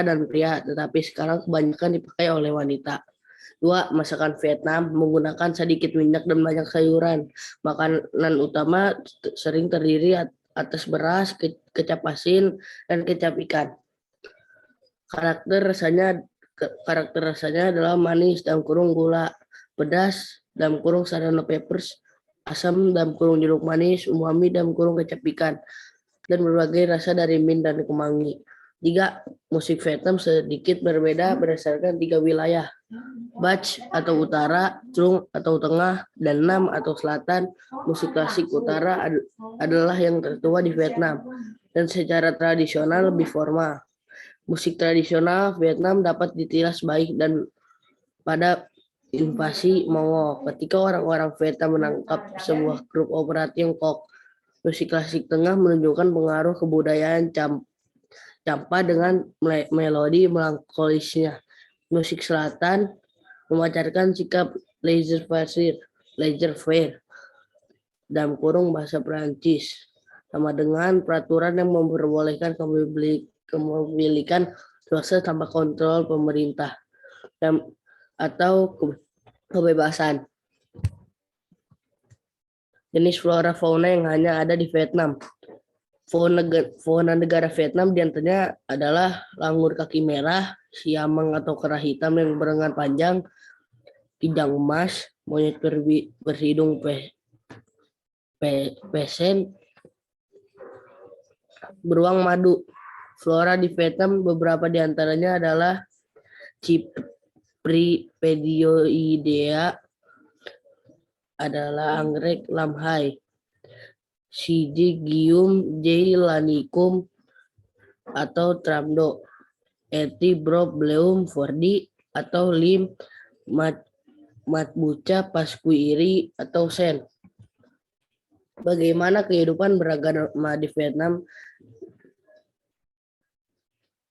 dan pria, tetapi sekarang kebanyakan dipakai oleh wanita. 2. Masakan Vietnam menggunakan sedikit minyak dan banyak sayuran. Makanan utama sering terdiri atas beras, kecap asin, dan kecap ikan. Karakter rasanya adalah manis dan kurung gula, pedas, dalam kurung Sarana Peppers, asam dalam kurung jeruk manis, umami dalam kurung kecap ikan, dan berbagai rasa dari mint dan kemangi. 3. Musik Vietnam sedikit berbeda berdasarkan 3 wilayah. Bach atau utara, Trung atau tengah, dan Nam atau selatan. Musik klasik utara adalah yang tertua di Vietnam dan secara tradisional lebih formal. Musik tradisional Vietnam dapat ditilas baik dan pada invasi Mongol ketika orang-orang Vietnam menangkap sebuah grup opera Tiongkok. Musik klasik tengah menunjukkan pengaruh kebudayaan Champa dengan melodi melankolisnya. Musik selatan memancarkan sikap laissez-faire dalam kurung bahasa Perancis, sama dengan peraturan yang memperbolehkan kepemilikan swasta tanpa kontrol pemerintah atau kebebasan. Jenis flora fauna yang hanya ada di Vietnam. Fauna negara Vietnam diantaranya adalah langur kaki merah, siamang atau kera hitam yang berengan panjang, kijang emas, monyet berhidung pesen, beruang madu. Flora di Vietnam beberapa diantaranya adalah Cypripedioidea adalah anggrek lamhai, Syzygium jaylanicum atau tramdo, Ethibrobleum fordi atau lim, Matbuca pasquiri atau sen. Bagaimana kehidupan beragama di Vietnam?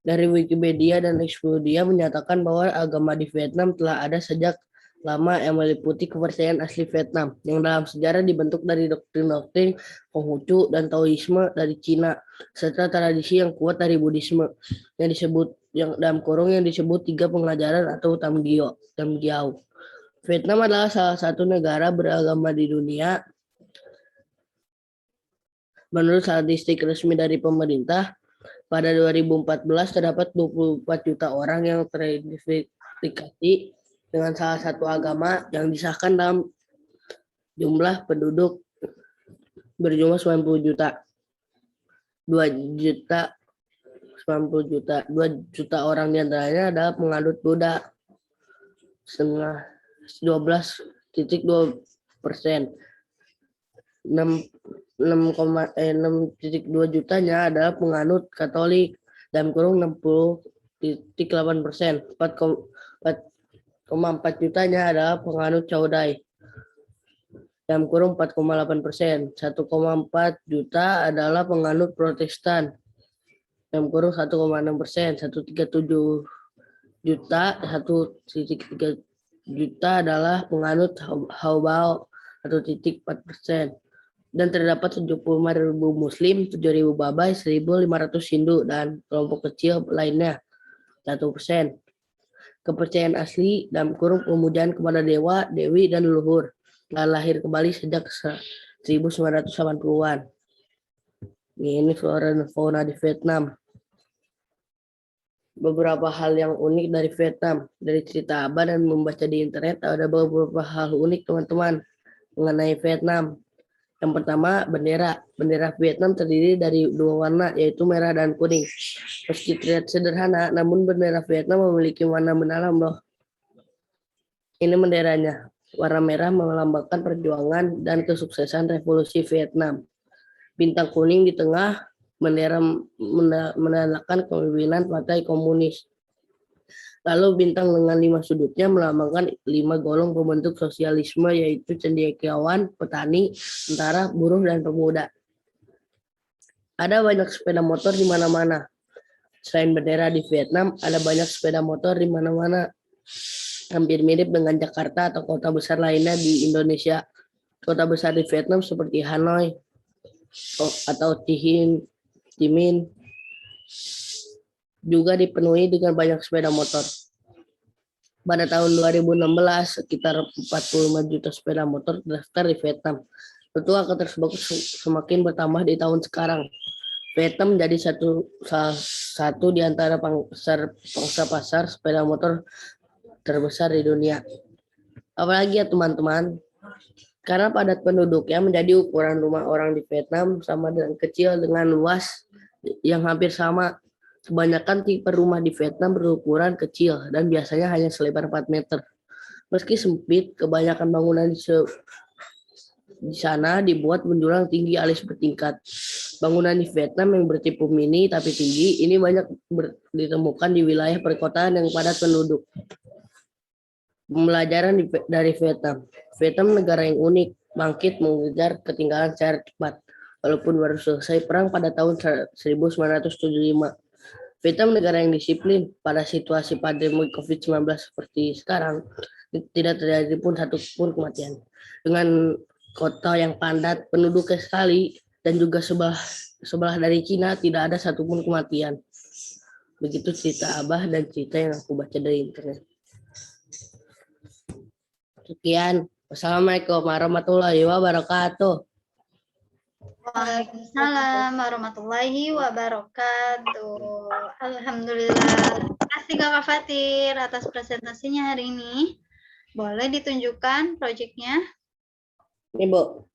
Dari Wikipedia dan Expedia menyatakan bahwa agama di Vietnam telah ada sejak lama yang meliputi kepercayaan asli Vietnam yang dalam sejarah dibentuk dari doktrin-doktrin Konghucu dan Taoisme dari Cina serta tradisi yang kuat dari Buddhisme yang dalam kurung yang disebut 3 pengajaran atau Tamgyo. Vietnam adalah salah satu negara beragama di dunia. Menurut statistik resmi dari pemerintah, pada 2014 terdapat 24 juta orang yang teridentifikasi dengan salah satu agama yang disahkan dalam jumlah penduduk berjumlah 90 juta. 2 juta orang diantaranya adalah penganut Buddha, 12,2%. 6,2 jutanya adalah penganut Katolik, dalam kurung 60,8%. 4,4 jutanya adalah penganut Caudai, dalam kurung 4,8%. 1,4 juta adalah penganut Protestan, dalam kurung 1,6%. 1,3 juta adalah penganut Haobao 1,4%. Dan terdapat 75.000 Muslim, 7.000 Babai, 1.500 Hindu, dan kelompok kecil lainnya 1%. Kepercayaan asli dalam kurung pemujaan kepada dewa, dewi, dan leluhur telah lahir kembali sejak 1980-an. Ini flora dan fauna di Vietnam. Beberapa hal yang unik dari Vietnam. Dari cerita Abah dan membaca di internet, ada beberapa hal unik teman-teman mengenai Vietnam. Yang pertama, bendera. Bendera Vietnam terdiri dari 2 warna, yaitu merah dan kuning. Meski terlihat sederhana, namun bendera Vietnam memiliki warna mendalam loh. Ini benderanya. Warna merah melambangkan perjuangan dan kesuksesan revolusi Vietnam. Bintang kuning di tengah, bendera menandakan kepemimpinan Partai Komunis. Lalu bintang dengan 5 sudutnya melambangkan 5 golong pembentuk sosialisme, yaitu cendekiawan, petani, tentara, buruh, dan pemuda. Ada banyak sepeda motor di mana-mana. Selain bendera di Vietnam, ada banyak sepeda motor di mana-mana. Hampir mirip dengan Jakarta atau kota besar lainnya di Indonesia. Kota besar di Vietnam seperti Hanoi atau Thi Minh juga dipenuhi dengan banyak sepeda motor. Pada tahun 2016, sekitar 45 juta sepeda motor terdaftar di Vietnam. Tentu angka tersebut semakin bertambah di tahun sekarang. Vietnam menjadi salah satu di antara pangsa pasar sepeda motor terbesar di dunia. Apalagi ya teman-teman, karena padat penduduknya menjadi ukuran rumah orang di Vietnam sama dengan kecil dengan luas yang hampir sama. Kebanyakan tipe rumah di Vietnam berukuran kecil dan biasanya hanya selebar 4 meter. Meski sempit, kebanyakan bangunan di sana dibuat menjulang tinggi alias bertingkat. Bangunan di Vietnam yang bertipe mini tapi tinggi ini banyak ditemukan di wilayah perkotaan yang padat penduduk. Pembelajaran dari Vietnam. Vietnam negara yang unik, bangkit mengejar ketinggalan secara cepat. Walaupun baru selesai perang pada tahun 1975. Vietnam negara yang disiplin pada situasi pandemi COVID-19 seperti sekarang, tidak terjadi pun satu pun kematian. Dengan kota yang padat, penduduknya sekali, dan juga sebelah dari Cina tidak ada satupun kematian. Begitu cerita Abah dan cerita yang aku baca dari internet. Sekian. Wassalamualaikum warahmatullahi wabarakatuh. Waalaikumsalam warahmatullahi wabarakatuh. Alhamdulillah. Terima kasih Kakak Fatir atas presentasinya hari ini. Boleh ditunjukkan proyeknya? Ini, Bu.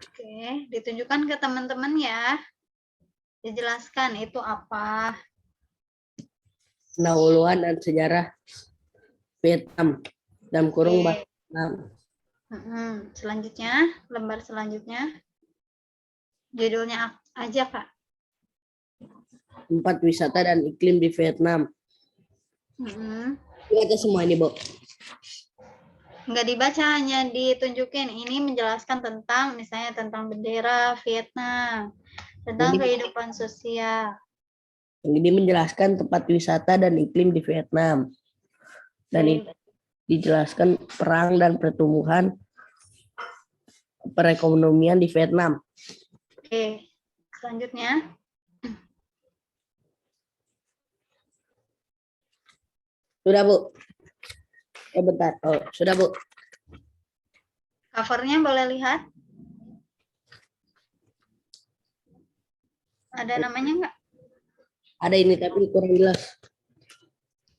Oke, ditunjukkan ke teman-teman ya. Dijelaskan itu apa. Pendahuluan dan sejarah Vietnam dalam kurung Vietnam. Selanjutnya, lembar selanjutnya. Judulnya aja, Kak. Tempat wisata dan iklim di Vietnam. Baca semua ini, Bu. Enggak dibaca, hanya ditunjukin. Ini menjelaskan tentang, misalnya tentang bendera Vietnam, tentang kehidupan sosial. Ini menjelaskan tempat wisata dan iklim di Vietnam. Dan ini dijelaskan perang dan pertumbuhan perekonomian di Vietnam. Oke, selanjutnya. Sudah, Bu. Bentar. Oh, sudah, Bu. Covernya boleh lihat? Ada namanya enggak? Ada ini, tapi kurang jelas.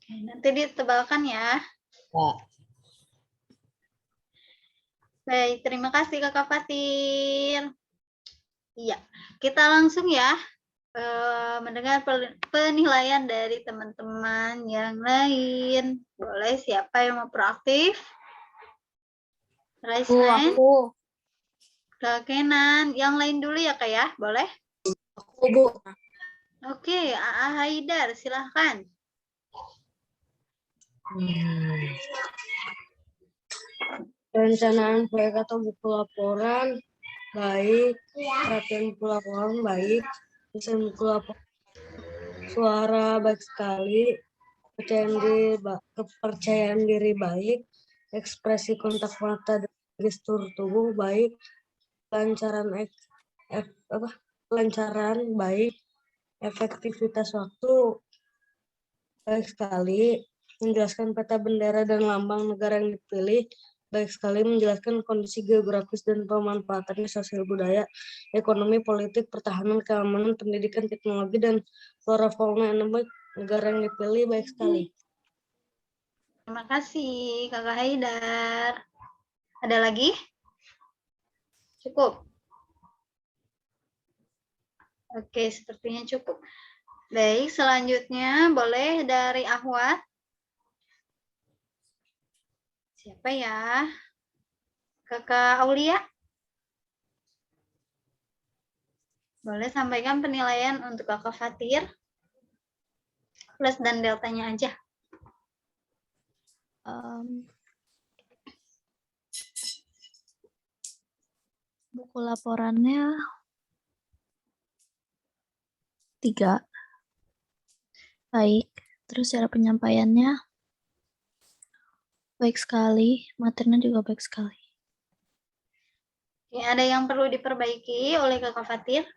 Oke, nanti ditebalkan ya. Pak. Baik, terima kasih Kakak Fatir. Iya, kita langsung ya mendengar penilaian dari teman-teman yang lain. Boleh, siapa yang mau proaktif? Raise hand. Kak Kenan, yang lain dulu ya Kak ya, boleh? Aku, Bu. Oke, AA Haidar, silahkan. Perencanaan proyek atau buku laporan baik, perhatian buku laporan baik, desain buku laporan suara baik sekali, kepercayaan diri baik, ekspresi kontak mata dan gestur tubuh baik, kelancaran baik, efektivitas waktu baik sekali, menjelaskan peta bendera dan lambang negara yang dipilih baik sekali, menjelaskan kondisi geografis dan pemanfaatannya sosial budaya, ekonomi, politik, pertahanan, keamanan, pendidikan, teknologi, dan flora fauna endemik negara yang dipilih baik sekali. Terima kasih Kakak Haidar. Ada lagi? Cukup? Oke, sepertinya cukup. Baik, selanjutnya boleh dari Ahwat. Siapa ya? Kakak Aulia? Boleh sampaikan penilaian untuk Kakak Fatir. Plus dan deltanya aja. Buku laporannya 3. Baik. Terus cara penyampaiannya baik sekali, materinya juga baik sekali. Oke, ada yang perlu diperbaiki oleh Kakak Fatir?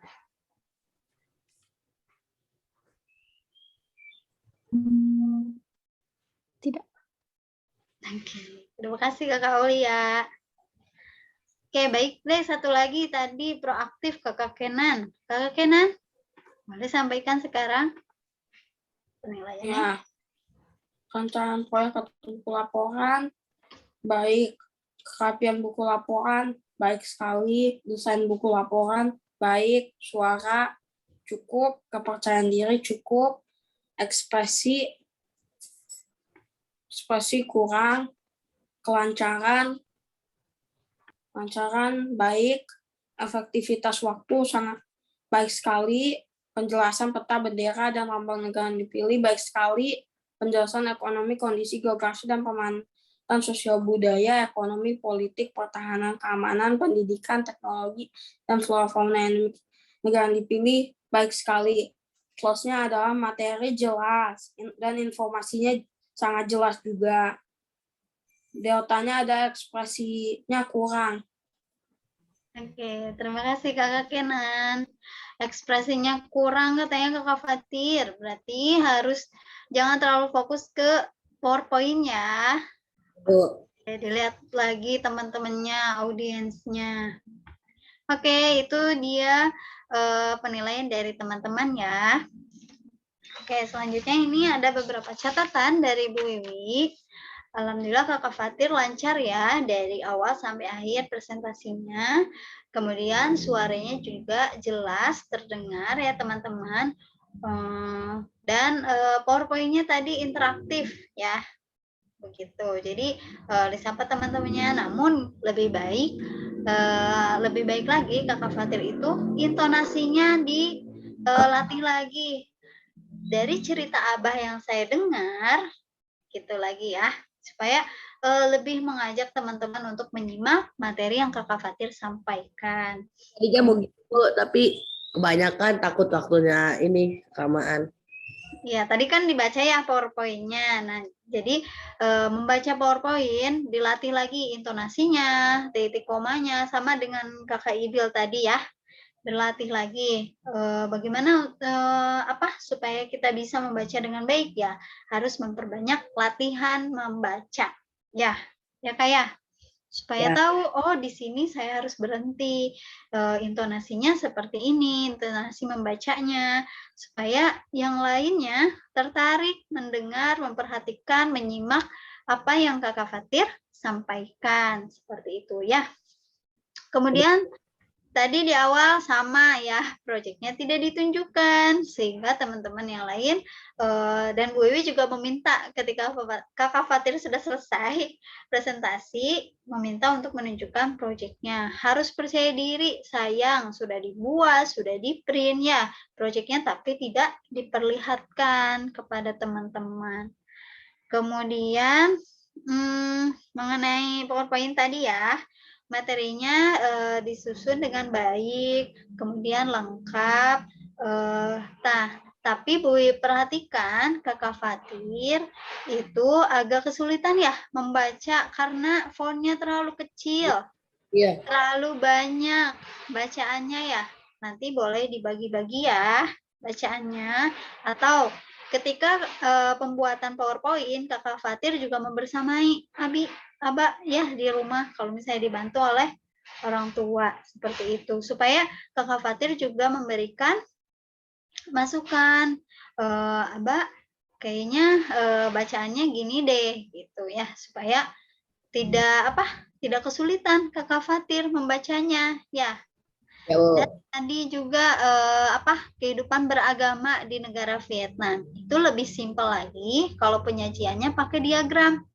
Tidak. Oke, terima kasih Kakak Aulia. Oke, baik deh, satu lagi tadi proaktif Kakak Kenan. Kakak Kenan, boleh sampaikan sekarang penilaiannya? rancangan proyek atau buku laporan, baik. Kerapian buku laporan, baik sekali. Desain buku laporan, baik. Suara, cukup. Kepercayaan diri, cukup. Ekspresi kurang. Kelancaran, baik. Efektivitas waktu sangat baik sekali. Penjelasan peta, bendera, dan lambang negara yang dipilih baik sekali. Penjelasan ekonomi, kondisi geografi, dan pemantauan sosial budaya, ekonomi, politik, pertahanan, keamanan, pendidikan, teknologi, dan flora fauna negara yang dipilih baik sekali. Plus-nya adalah materi jelas dan informasinya sangat jelas juga. Deltanya ada ekspresinya kurang. Oke, terima kasih Kakak Kenan. Ekspresinya kurang katanya Kakak Fatir. Berarti harus jangan terlalu fokus ke PowerPoint ya. Oke, dilihat lagi teman-temannya, audiensnya. Oke, itu dia penilaian dari teman-teman ya. Oke, selanjutnya ini ada beberapa catatan dari Bu Wiwi. Alhamdulillah Kakak Fatir lancar ya dari awal sampai akhir presentasinya. Kemudian suaranya juga jelas terdengar ya teman-teman. Dan PowerPoint-nya tadi interaktif ya. Begitu. Jadi disapa teman-temannya. Namun lebih baik lagi Kakak Fatir itu intonasinya dilatih lagi. Dari cerita Abah yang saya dengar gitu lagi ya, supaya lebih mengajak teman-teman untuk menyimak materi yang Kakak Fatir sampaikan. Tadinya mau gitu, tapi kebanyakan takut waktunya ini kelamaan. Ya, tadi kan dibaca ya PowerPoint-nya. Nah, jadi membaca PowerPoint dilatih lagi intonasinya, titik komanya, sama dengan Kakak Ibil tadi ya. Berlatih lagi bagaimana supaya kita bisa membaca dengan baik ya, harus memperbanyak latihan membaca ya kayak supaya tahu oh di sini saya harus berhenti, intonasinya seperti ini, intonasi membacanya, supaya yang lainnya tertarik mendengar, memperhatikan, menyimak apa yang Kakak Fatir sampaikan seperti itu ya. Kemudian tadi di awal sama ya, proyeknya tidak ditunjukkan, sehingga teman-teman yang lain dan Bu Wiwi juga meminta ketika Kakak Fatir sudah selesai presentasi, meminta untuk menunjukkan proyeknya. Harus percaya diri, sayang, sudah dibuat, sudah di-print ya proyeknya, tapi tidak diperlihatkan kepada teman-teman. Kemudian mengenai PowerPoint tadi ya, materinya disusun dengan baik, kemudian lengkap. Tapi Bu perhatikan Kakak Fatir itu agak kesulitan ya membaca karena fontnya terlalu kecil, terlalu banyak bacaannya ya. Nanti boleh dibagi-bagi ya bacaannya, atau ketika pembuatan PowerPoint Kakak Fatir juga membersamai Abah ya di rumah kalau misalnya dibantu oleh orang tua seperti itu, supaya Kakak Fatir juga memberikan masukan, Abah kayaknya bacaannya gini deh gitu ya, supaya tidak kesulitan Kakak Fatir membacanya ya. Dan tadi juga kehidupan beragama di negara Vietnam itu lebih simpel lagi kalau penyajiannya pakai diagram,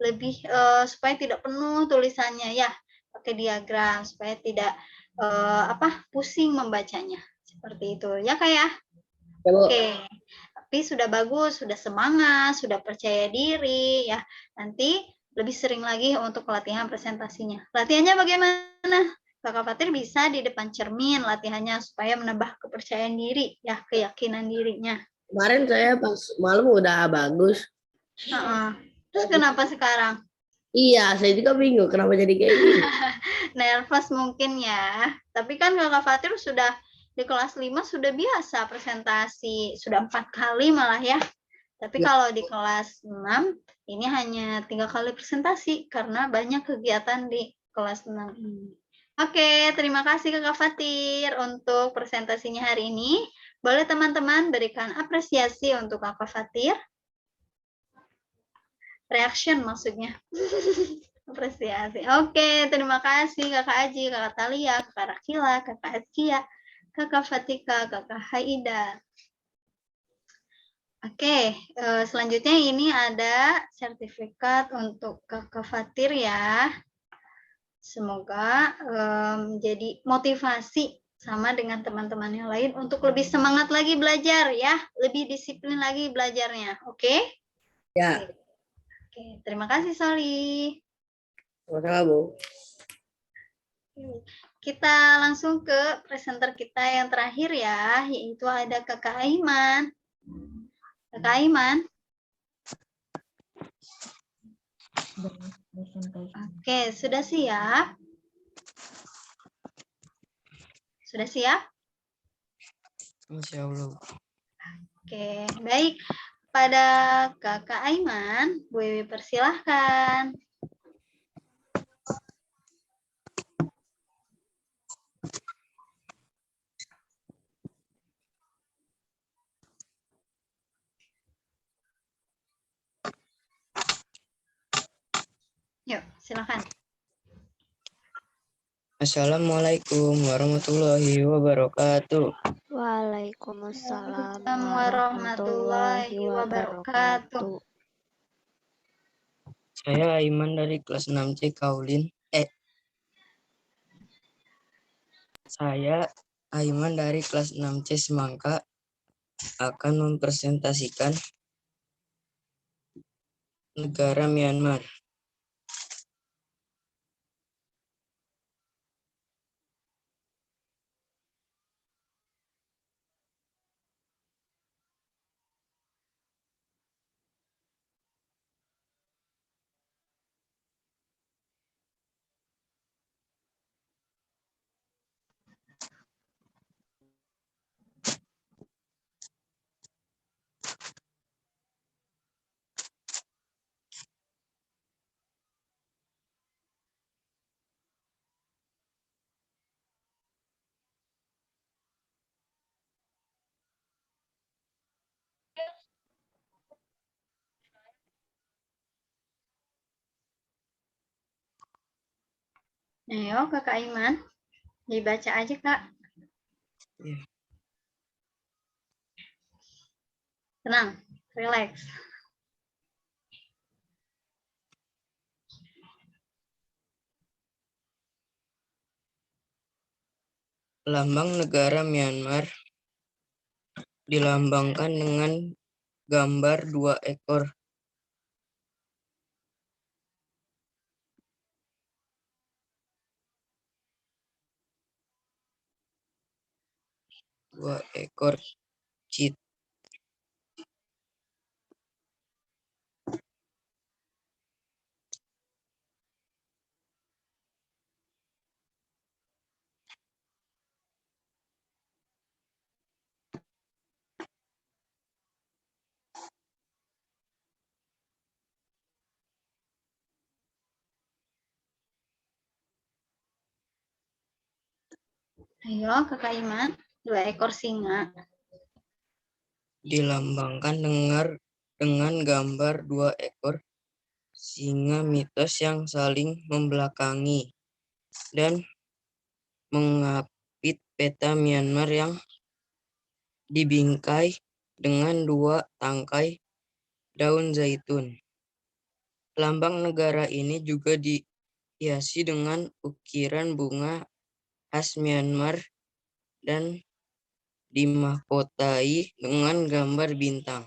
lebih supaya tidak penuh tulisannya ya, pakai diagram supaya tidak pusing membacanya seperti itu ya kayak. Oke, tapi sudah bagus, sudah semangat, sudah percaya diri ya. Nanti lebih sering lagi untuk latihan presentasinya. Latihannya bagaimana? Kakak Fatir bisa di depan cermin latihannya supaya menambah kepercayaan diri ya, keyakinan dirinya. Kemarin saya pas malam udah bagus. Terus kenapa sekarang? Iya, saya juga bingung kenapa jadi kayak gini. Nervous mungkin ya. Tapi kan Kakak Fatir sudah di kelas 5 sudah biasa presentasi, sudah 4 kali malah ya. Tapi kalau di kelas 6 ini hanya 3 kali presentasi karena banyak kegiatan di kelas 6 ini. Oke, terima kasih Kakak Fatir untuk presentasinya hari ini. Boleh teman-teman berikan apresiasi untuk Kakak Fatir? reaction maksudnya. Apresiasi. Oke, terima kasih Kakak Aji, Kakak Talia, Kakak Rakila, Kakak Azkia, Kakak Fatika, Kakak Haida. Oke, selanjutnya ini ada sertifikat untuk Kakak Fatir ya. Semoga menjadi motivasi sama dengan teman-teman yang lain untuk lebih semangat lagi belajar ya, lebih disiplin lagi belajarnya. Oke? Ya, Oke, terima kasih Soli. sama-sama Bu. Kita langsung ke presenter kita yang terakhir ya, yaitu ada Kakak Aiman. Kakak Aiman. Oke, sudah siap? Sudah siap? Insya Allah. Oke, baik. Pada Kakak Aiman, Bu Wiwi persilahkan. Yuk, silakan. Assalamualaikum warahmatullahi wabarakatuh. Waalaikumsalam Waalaikumsalam warahmatullahi wabarakatuh. Saya Aiman dari kelas 6C Kaulin. Saya Aiman dari kelas 6C Semangka akan mempresentasikan negara Myanmar. Ayo, Kakak Aiman. Dibaca aja, Kak. Ya. Tenang, relax. Lambang negara Myanmar dilambangkan dengan gambar 2 ekor. Dua ekor cheetah. Ayo, Kakak Aiman. 2 ekor singa. Dilambangkan dengan gambar 2 ekor singa mitos yang saling membelakangi dan mengapit peta Myanmar yang dibingkai dengan 2 tangkai daun zaitun. Lambang negara ini juga dihiasi dengan ukiran bunga khas Myanmar dan dimahkotai dengan gambar bintang.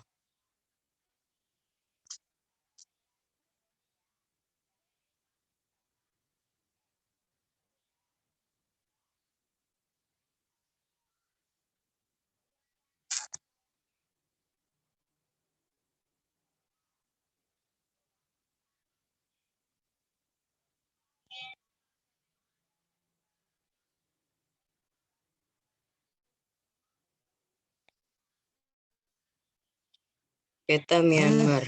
Peta Myanmar.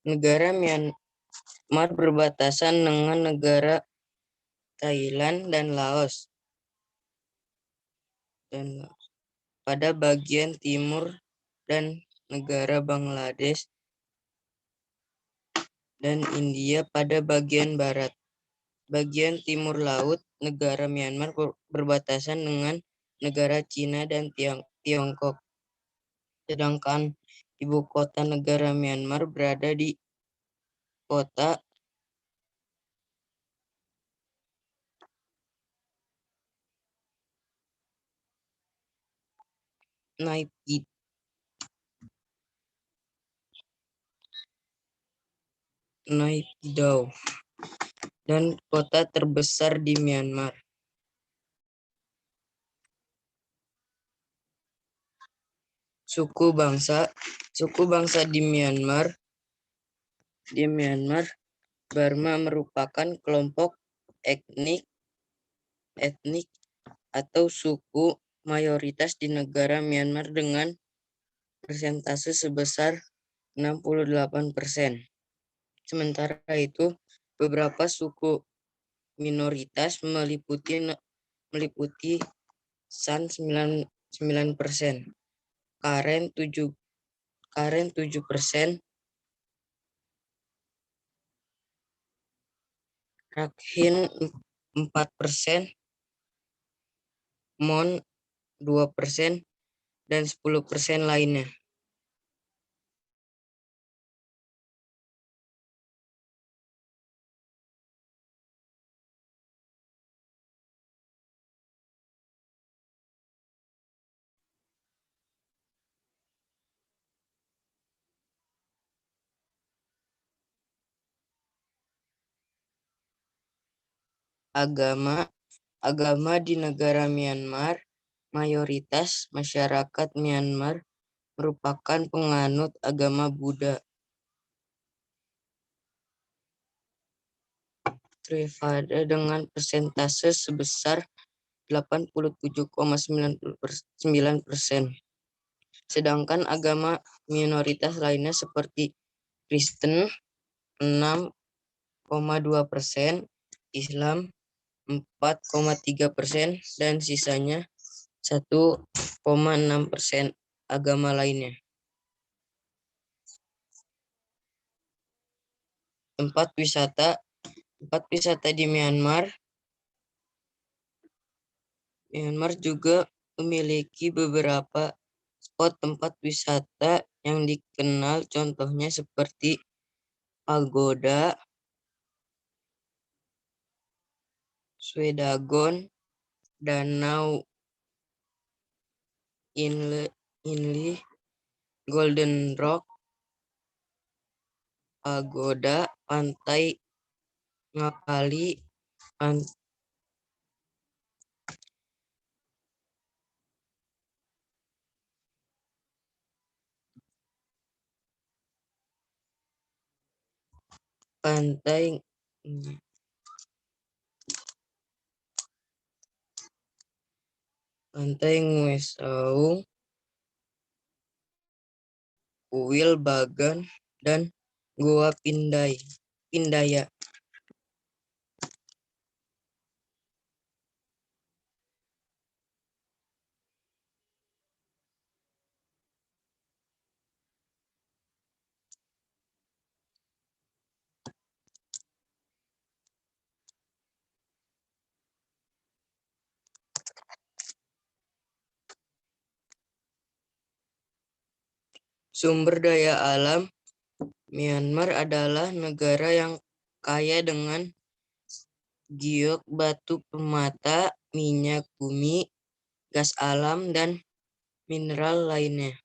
Negara Myanmar berbatasan dengan negara Thailand dan Laos. Pada bagian timur dan negara Bangladesh dan India pada bagian barat. Bagian timur laut negara Myanmar berbatasan dengan negara Cina dan Tiongkok. Sedangkan ibu kota negara Myanmar berada di kota Naypyidaw dan kota terbesar di Myanmar. Suku bangsa di Myanmar Burma merupakan kelompok etnik atau suku mayoritas di negara Myanmar dengan persentase sebesar 68%. Sementara itu, beberapa suku minoritas meliputi San 9%, Karen 7%, Rakhine 4%, Mon 2%, dan 10% lainnya. Agama di negara Myanmar, mayoritas masyarakat Myanmar merupakan penganut agama Buddha. Theravada dengan persentase sebesar 87,9%. Sedangkan agama minoritas lainnya seperti Kristen 6,2%, Islam 4,3%, dan sisanya 1,6% agama lainnya. Tempat wisata di Myanmar juga memiliki beberapa spot tempat wisata yang dikenal, contohnya seperti pagoda, Swedagon, Danau Inle, Golden Rock, pagoda, pantai Ngapali, pantai Ngue Saung, Kuil Bagan, dan Goa Pindaya. Sumber daya alam Myanmar adalah negara yang kaya dengan giok batu permata, minyak bumi, gas alam, dan mineral lainnya.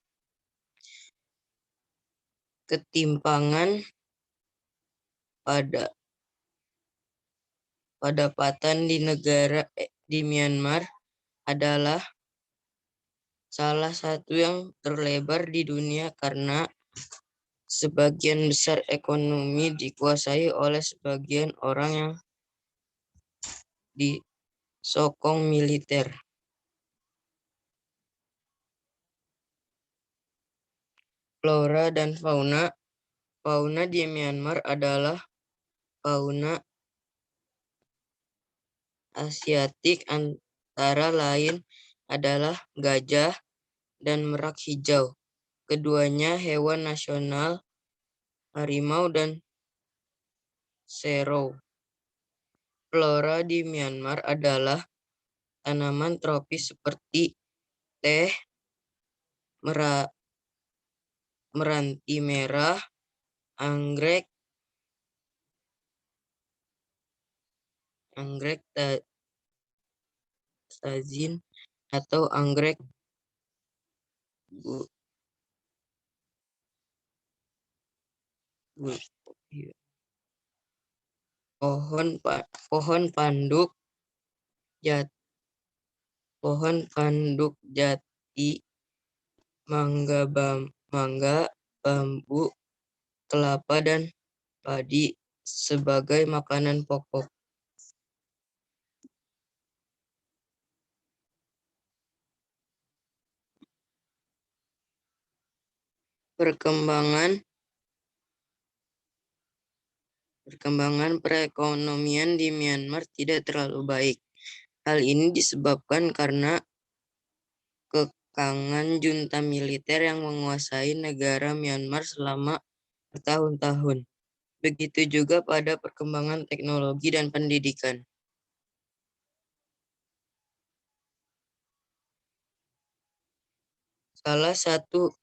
Ketimpangan pendapatan di Myanmar adalah salah satu yang terlebar di dunia karena sebagian besar ekonomi dikuasai oleh sebagian orang yang disokong militer. Flora dan fauna di Myanmar adalah fauna Asiatik, antara lain adalah gajah dan merak hijau. Keduanya hewan nasional, harimau dan Serow. Flora di Myanmar adalah tanaman tropis seperti teh, meranti merah, anggrek tazin atau anggrek pohon panduk jati, mangga, bambu, kelapa, dan padi sebagai makanan pokok. Perkembangan perekonomian di Myanmar tidak terlalu baik. Hal ini disebabkan karena kekangan junta militer yang menguasai negara Myanmar selama bertahun-tahun. Begitu juga pada perkembangan teknologi dan pendidikan. Salah satu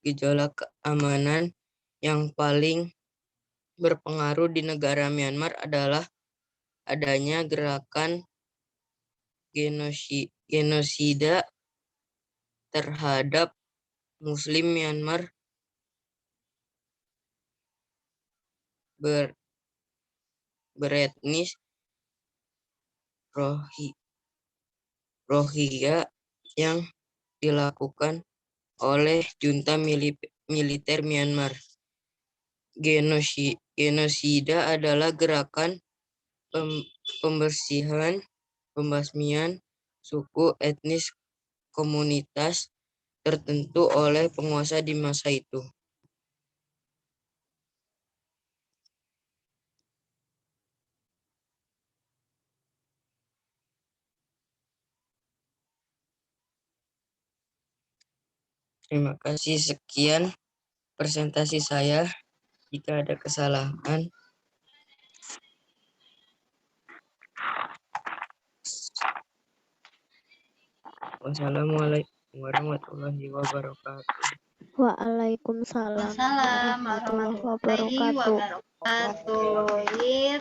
gejolak keamanan yang paling berpengaruh di negara Myanmar adalah adanya gerakan genosida terhadap Muslim Myanmar beretnis Rohingya yang dilakukan oleh junta militer Myanmar. Genosida adalah gerakan pembasmian suku etnis komunitas tertentu oleh penguasa di masa itu. Terima kasih, sekian presentasi saya. Jika ada kesalahan, wassalamualaikum warahmatullahi wabarakatuh. Waalaikumsalam warahmatullahi wabarakatuh.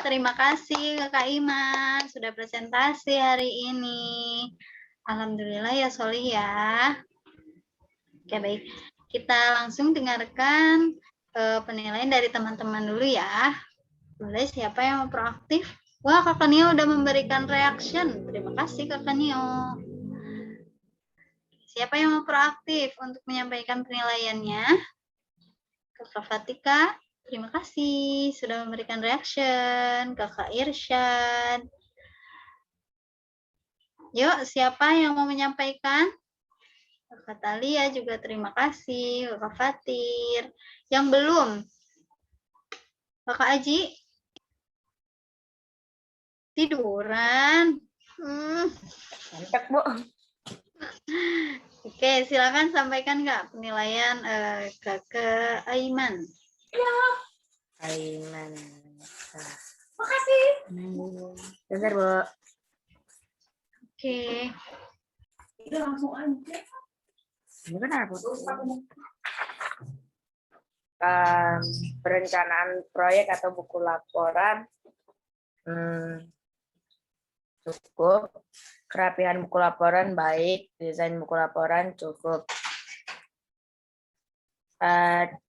Terima kasih Kakak Iman sudah presentasi hari ini. Alhamdulillah ya Solih ya. Oke baik, kita langsung dengarkan penilaian dari teman-teman dulu ya. Boleh, siapa yang mau proaktif? Wah, Kakak Nio udah memberikan reaction. Terima kasih Kakak Nio. Siapa yang mau proaktif untuk menyampaikan penilaiannya? Kakak Fatika, terima kasih sudah memberikan reaction. Kakak Irsyad. Yuk, siapa yang mau menyampaikan? Kakak Talia juga terima kasih. Kakak Fatir. Yang belum? Kakak Aji? Tiduran. Mantap, Bu. Oke, silakan sampaikan Kak penilaian Kakak Aiman. Ya. Aiman. Makasih. Bentar, Bu. Oke. Itu langsung aja. Ini benar, Bu. Perencanaan proyek atau buku laporan cukup. Kerapihan buku laporan baik, desain buku laporan cukup.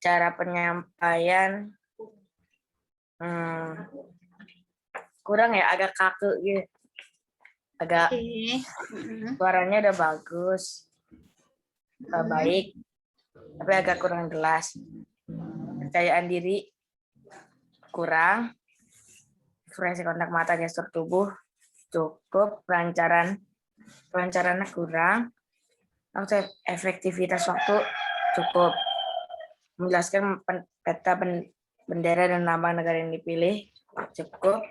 Cara penyampaian kurang ya, agak kaku gitu. Agak suaranya udah bagus, baik, tapi agak kurang jelas. Kepercayaan diri kurang. Frekuensi kontak mata, gestur tubuh cukup. Pelancarannya kurang. Efektivitas waktu cukup. Menjelaskan peta bendera dan lambang negara yang dipilih cukup.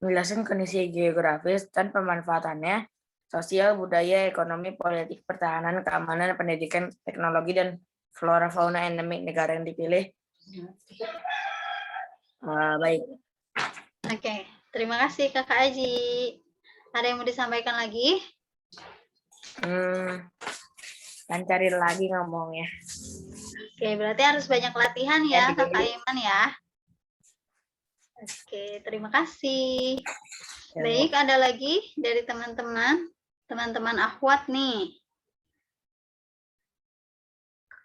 Menjelaskan kondisi geografis dan pemanfaatannya sosial, budaya, ekonomi, politik, pertahanan, keamanan, pendidikan, teknologi, dan flora fauna endemik negara yang dipilih. Baik. Oke, terima kasih Kakak Aji. Ada yang mau disampaikan lagi? Lancarin lagi ngomongnya. Oke, berarti harus banyak latihan ya Kakak Iman ya. Oke, terima kasih. Baik, ada lagi dari teman-teman Ahwat nih.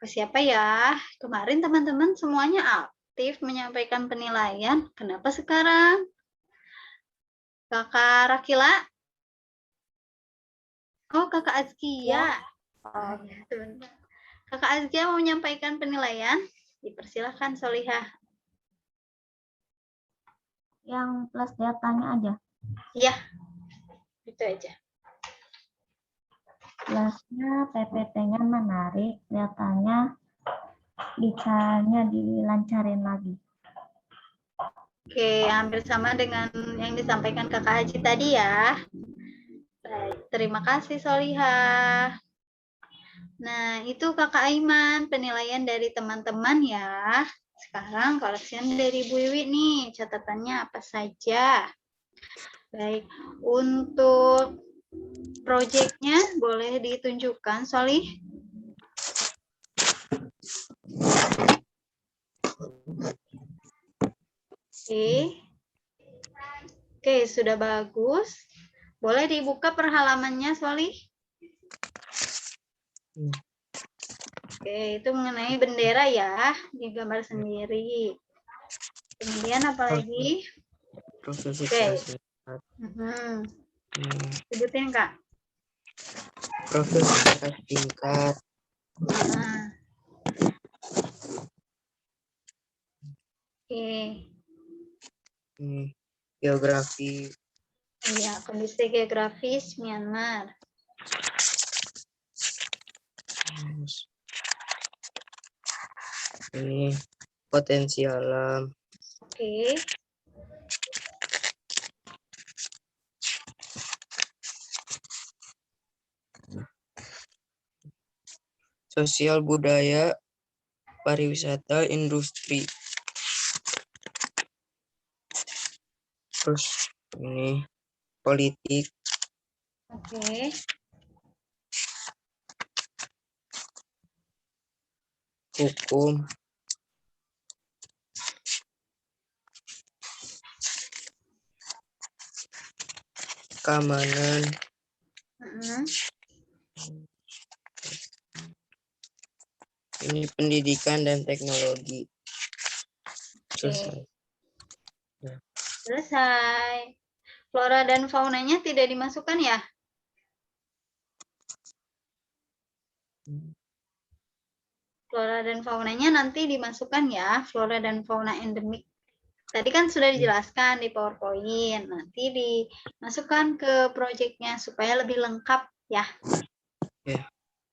Siapa ya? Kemarin teman-teman semuanya aktif menyampaikan penilaian. Kenapa sekarang? Kakak Rakila? Oh, Kakak Azkia. Oh, sebentar. Kakak Azkia mau menyampaikan penilaian? Dipersilahkan, Solihah. Yang plus datanya aja. Iya, itu aja. Plusnya PPT-nya menarik, datanya bisanya dilancarin lagi. Oke, hampir sama dengan yang disampaikan Kakak Haji tadi ya. Baik, terima kasih Solihah. Nah, itu Kakak Aiman, penilaian dari teman-teman ya. Sekarang koleksian dari Bu Wiwi nih, catatannya apa saja. Baik, untuk proyeknya boleh ditunjukkan, Solih. Oke, sudah bagus. Boleh dibuka per halamannya, Solih? Oke, itu mengenai bendera ya, digambar sendiri. Kemudian apa lagi? Oke. Sebutin, Kak. Profil secara singkat. Oke. Geografi. Iya, kondisi geografis Myanmar. Ini potensi alam. Oke. Sosial, budaya, pariwisata, industri. Terus ini politik. Oke. Hukum. Keamanan. Ini pendidikan dan teknologi. Selesai. Selesai. Flora dan faunanya tidak dimasukkan ya? Flora dan faunanya nanti dimasukkan ya, flora dan fauna endemik. Tadi kan sudah dijelaskan di PowerPoint, nanti dimasukkan ke proyeknya supaya lebih lengkap ya.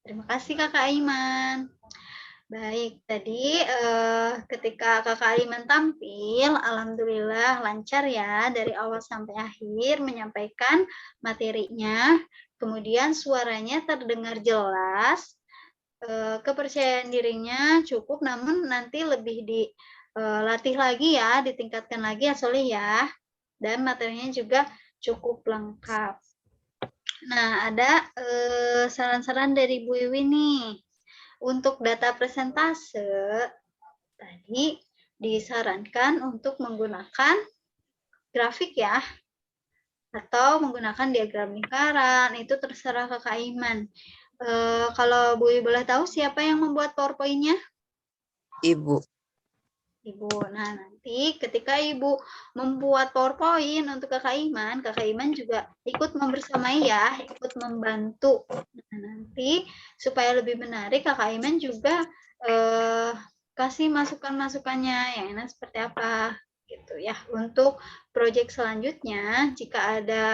Terima kasih Kakak Aiman. Baik, tadi ketika Kakak Aiman tampil, alhamdulillah lancar ya dari awal sampai akhir menyampaikan materinya, kemudian suaranya terdengar jelas, kepercayaan dirinya cukup, namun nanti lebih dilatih lagi ya, ditingkatkan lagi ya Solih ya, dan materinya juga cukup lengkap. Nah, ada saran-saran dari Bu Iwi nih. Untuk data presentase, tadi disarankan untuk menggunakan grafik ya, atau menggunakan diagram lingkaran, itu terserah Kakak Iman. Kalau Bu Iwi boleh tahu siapa yang membuat PowerPoint-nya? Ibu. Ibu. Nah, nanti ketika Ibu membuat PowerPoint untuk Kakak Iman juga ikut membersamai ya, ikut membantu. Nah, nanti supaya lebih menarik, Kakak Iman juga kasih masukan-masukannya yang enak seperti apa gitu ya. Untuk proyek selanjutnya, jika ada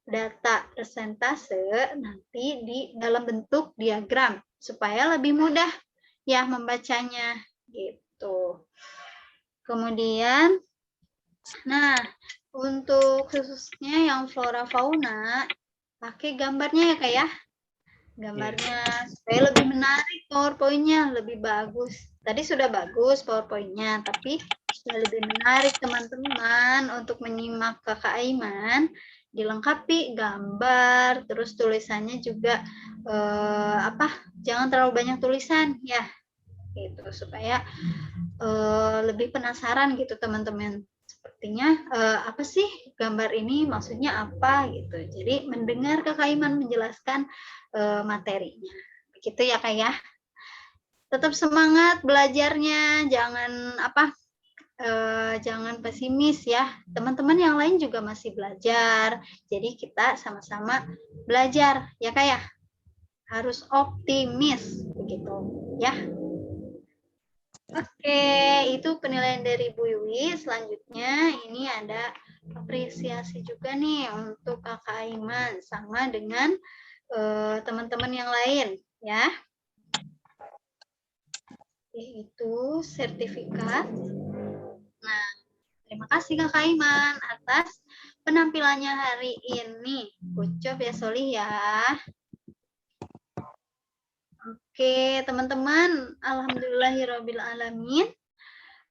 data persentase nanti di dalam bentuk diagram supaya lebih mudah ya membacanya gitu. Kemudian, nah untuk khususnya yang flora fauna pakai gambarnya ya Kak ya. Gambarnya supaya lebih menarik PowerPoint-nya, lebih bagus. Tadi sudah bagus PowerPoint-nya, tapi sudah lebih menarik teman-teman untuk menyimak Kakak Aiman, dilengkapi gambar, terus tulisannya juga jangan terlalu banyak tulisan ya, gitu supaya lebih penasaran gitu teman-teman. Sepertinya apa sih gambar ini maksudnya apa gitu. Jadi mendengar Kakak Aiman menjelaskan materinya. Begitu ya Kak ya. Tetap semangat belajarnya, jangan pesimis ya. Teman-teman yang lain juga masih belajar. Jadi kita sama-sama belajar ya Kak ya. Harus optimis begitu ya. Oke, itu penilaian dari Bu Yui. Selanjutnya ini ada apresiasi juga nih untuk Kakak Aiman sama dengan teman-teman yang lain ya. Yaitu sertifikat. Nah, terima kasih Kakak Aiman atas penampilannya hari ini. Good job ya Solih ya. Oke, teman-teman, alhamdulillahirrabbilalamin.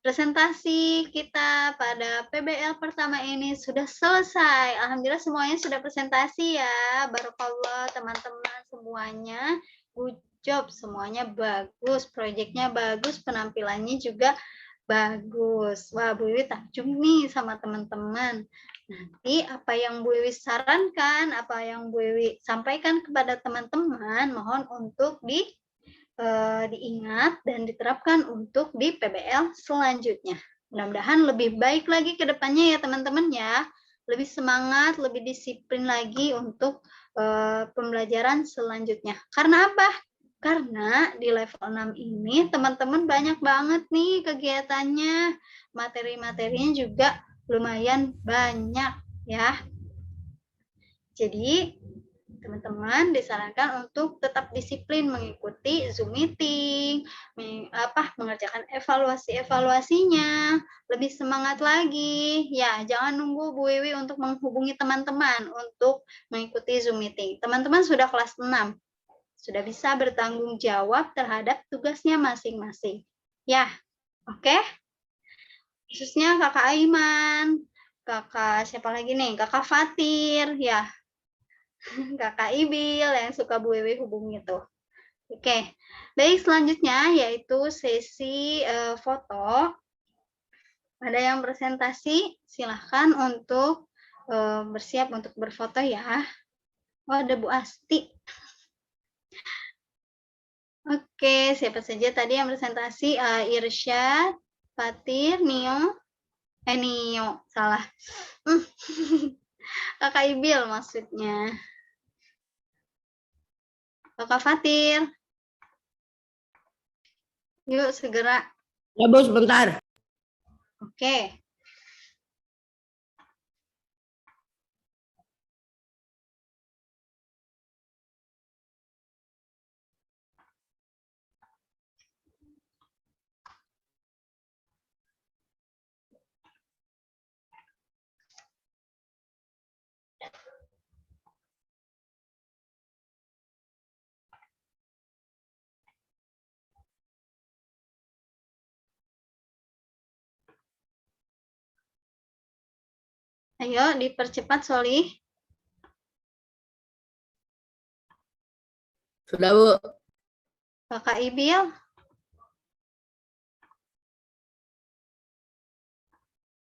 Presentasi kita pada PBL pertama ini sudah selesai. Alhamdulillah semuanya sudah presentasi ya. Barakallah teman-teman semuanya. Good job, semuanya bagus. Proyeknya bagus, penampilannya juga bagus. Wah, Bu Wiwi takjub nih sama teman-teman. Nanti apa yang Bu Wiwi sarankan, apa yang Bu Wiwi sampaikan kepada teman-teman, mohon untuk diingat dan diterapkan untuk di PBL selanjutnya. Mudah-mudahan lebih baik lagi ke depannya ya teman-teman ya. Lebih semangat, lebih disiplin lagi untuk pembelajaran selanjutnya. Karena apa? Karena di level 6 ini teman-teman banyak banget nih kegiatannya. Materi-materinya juga lumayan banyak ya. Jadi teman-teman disarankan untuk tetap disiplin mengikuti Zoom meeting, mengerjakan evaluasi-evaluasinya, lebih semangat lagi. Ya, jangan nunggu Bu Wiwi untuk menghubungi teman-teman untuk mengikuti Zoom meeting. Teman-teman sudah kelas 6, sudah bisa bertanggung jawab terhadap tugasnya masing-masing. Ya, oke? Khususnya Kakak Aiman, Kakak siapa lagi nih? Kakak Fatir, ya. Kakak Ibil yang suka Bu Wiwi hubungi tuh. Oke, baik selanjutnya yaitu sesi foto. Ada yang presentasi, silahkan untuk bersiap untuk berfoto ya. Oh, ada Bu Asti. Oke, siapa saja tadi yang presentasi? Irsyad, Fatir, Nio. Nio, salah. Kakak Ibil maksudnya. Kakak Fatir. Yuk segera. Ya Bu, sebentar. Oke. Ayo dipercepat Solih. Sudah Bu. Kakak Ibil.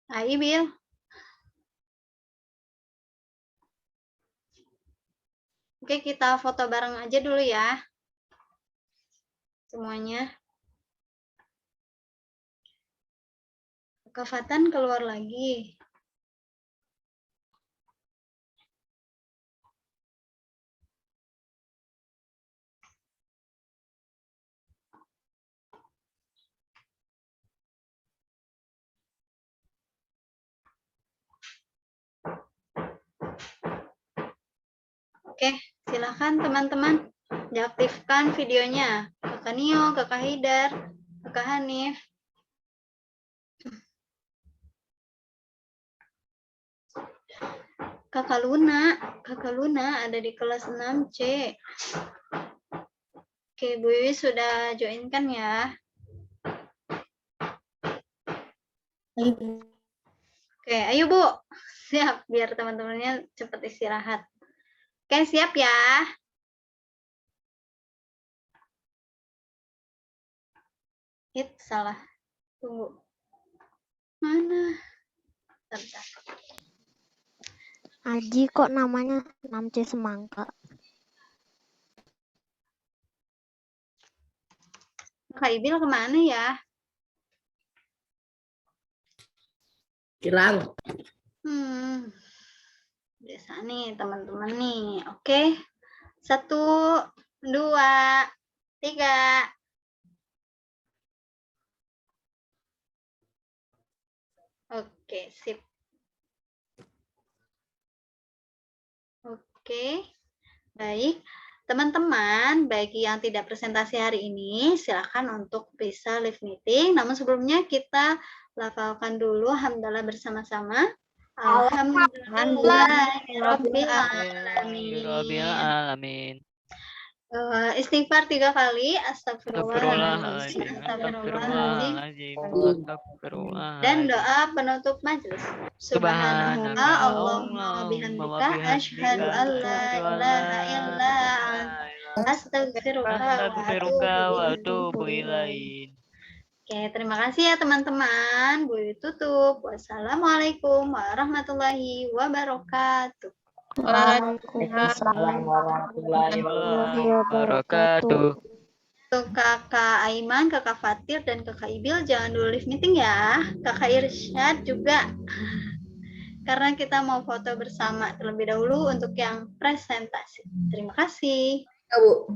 Ibil. Oke, kita foto bareng aja dulu ya. Semuanya. Kak Fatan keluar lagi. Oke, silakan teman-teman diaktifkan videonya. Kakak Nio, Kakak Hidar, Kakak Hanif. Kakak Luna ada di kelas 6C. Oke, Bu Wiwi sudah join kan ya? Oke, ayo Bu. Siap, biar teman-temannya cepat istirahat. Oke, siap ya? Salah. Tunggu. Mana? Bentar. Aji kok namanya 6C Semangka? Kak Ibil kemana ya? Kirang. Biasa nih teman-teman nih. Oke. 1, 2, 3. Oke, sip. Oke. Baik. Teman-teman, bagi yang tidak presentasi hari ini, silakan untuk bisa live meeting. Namun sebelumnya kita lafalkan dulu hamdalah bersama-sama. Alhamdulillahirabbil alamin. Istighfar 3 kali. Astagfirullahaladzim. Dan doa penutup majelis. Subhanallah, Allahumma bihamdika, asyhadu an la ilaha illa anta, astaghfiruka wa atubu ilaik. Oke, terima kasih ya teman-teman. Bu Wiwi tutup. Wassalamualaikum warahmatullahi wabarakatuh. Waalaikumsalam warahmatullahi wabarakatuh. Untuk Kakak Aiman, Kakak Fatir, dan Kakak Ibil jangan dulu live meeting ya. Kakak Irsyad juga. Karena kita mau foto bersama terlebih dahulu untuk yang presentasi. Terima kasih. Ya, Bu.